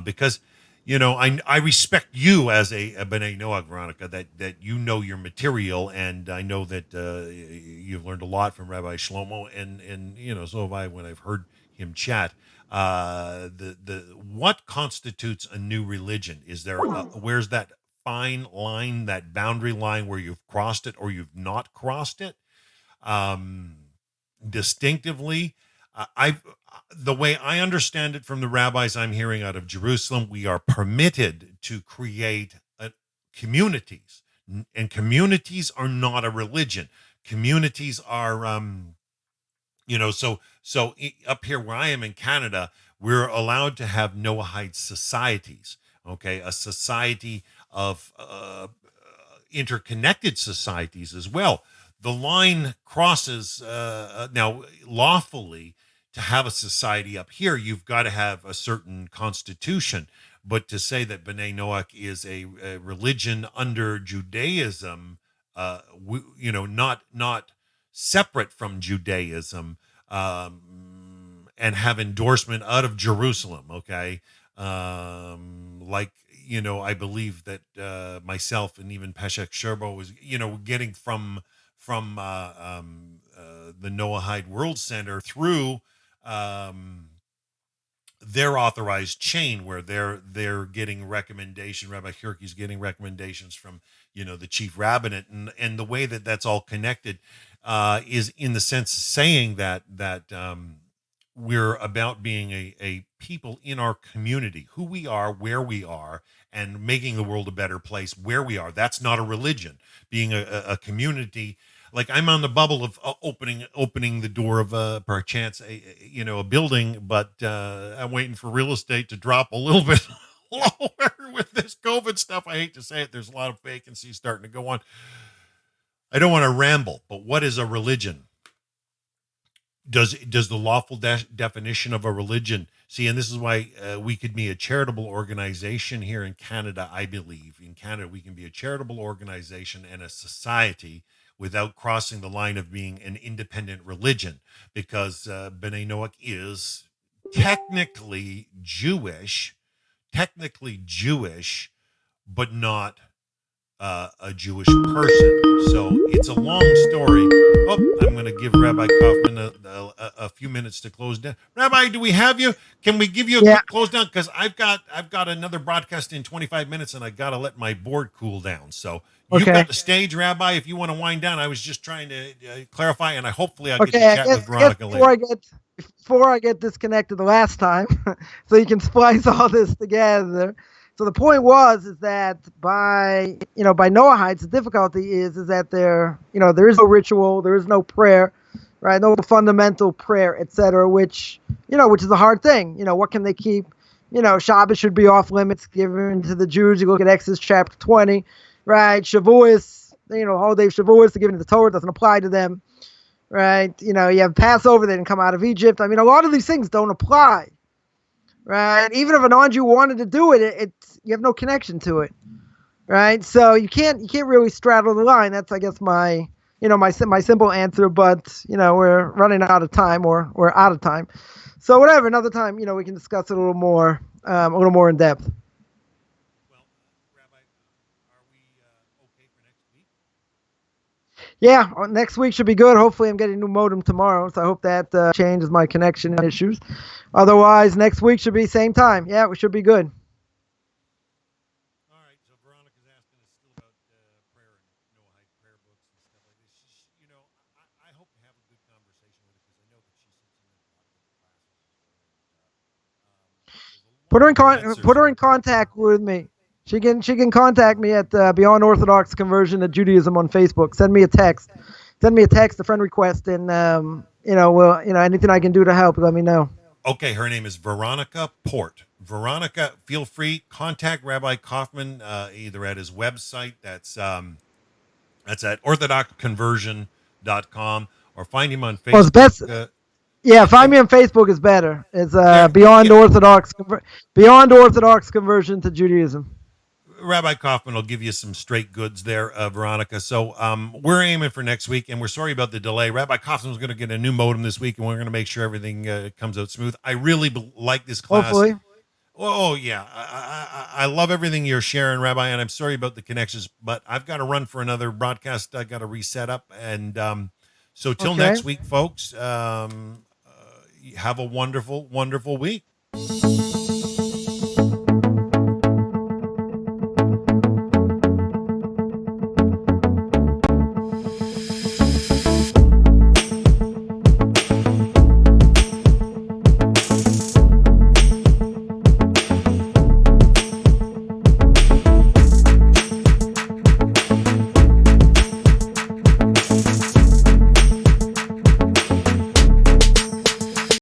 because I respect you as a B'nai Noach, Veronica, that you know your material, and I know that you've learned a lot from Rabbi Shlomo, and so have I when I've heard him chat. The what constitutes a new religion? Is there where's that fine line, that boundary line where you've crossed it or you've not crossed it distinctively? The way I understand it from the rabbis I'm hearing out of Jerusalem, we are permitted to create communities, and communities are not a religion. Communities are up here where I am in Canada, we're allowed to have Noahide societies. Okay, a society of interconnected societies as well. The line crosses now lawfully. To have a society up here, you've got to have a certain constitution. But to say that B'nai Noach is a religion under Judaism, not separate from Judaism, and have endorsement out of Jerusalem. Okay, I believe that myself and even Peshek Sherbo was getting from the Noahide World Center through their authorized chain, where they're getting recommendation. Rabbi Hirki's getting recommendations from the chief rabbinate, and the way that that's all connected is in the sense of saying that we're about being a people in our community, who we are, where we are, and making the world a better place where we are. That's not a religion. Being a community. Like, I'm on the bubble of opening the door of perchance a building, but I'm waiting for real estate to drop a little bit lower with this COVID stuff. I hate to say it. There's a lot of vacancies starting to go on. I don't want to ramble, but what is a religion? Does the lawful definition of a religion see? And this is why we could be a charitable organization here in Canada. I believe in Canada we can be a charitable organization and a society without crossing the line of being an independent religion, because B'nai Noach is technically Jewish, but not a Jewish person. So it's a long story. Oh, I'm going to give Rabbi Coffman a few minutes to close down. Rabbi, do we have you? Can we give you a quick close down? Because I've got another broadcast in 25 minutes, and I got to let my board cool down. So you've got the stage, Rabbi. If you want to wind down, I was just trying to clarify, and hopefully I'll get to chat with Veronica later. Before I get disconnected the last time, so you can splice all this together. So the point is that by Noahides, the difficulty is that there is no ritual, there is no prayer, right? No fundamental prayer, etc., which is a hard thing. What can they keep? Shabbos should be off limits given to the Jews. You look at Exodus chapter 20, right? Shavuos, the holiday of Shavuos, given to the Torah, doesn't apply to them, right? You have Passover, they didn't come out of Egypt. I mean, a lot of these things don't apply. Right, even if a non-Jew wanted to do it, you have no connection to it, right? So you can't really straddle the line. That's, I guess, my simple answer. But we're running out of time, or we're out of time. So whatever, another time, we can discuss it a little more in depth. Well, Rabbi, are we okay for next week? Yeah, next week should be good. Hopefully, I'm getting a new modem tomorrow, so I hope that changes my connection issues. Otherwise, next week should be same time. Yeah, we should be good. All right. So Veronica's asking us still about prayer and Noahide prayer books and stuff like this. Put her in Answers. put her in contact with me. She can contact me at Beyond Orthodox Conversion to Judaism on Facebook. Send me a text. A friend request, and anything I can do to help, let me know. Okay, her name is Veronica Port. Veronica, feel free, contact Rabbi Coffman either at his website, that's at orthodoxconversion.com, or find him on Facebook. Well, it's best. Find me on Facebook is better. It's Beyond Orthodox Conversion to Judaism. Rabbi Coffman will give you some straight goods there, Veronica. So we're aiming for next week, and we're sorry about the delay. Rabbi Coffman's going to get a new modem this week, and we're going to make sure everything comes out smooth. I really like this class. Hopefully. Oh, yeah. I love everything you're sharing, Rabbi, and I'm sorry about the connections, but I've got to run for another broadcast. I got to reset up. And so till next week, folks, have a wonderful, wonderful week.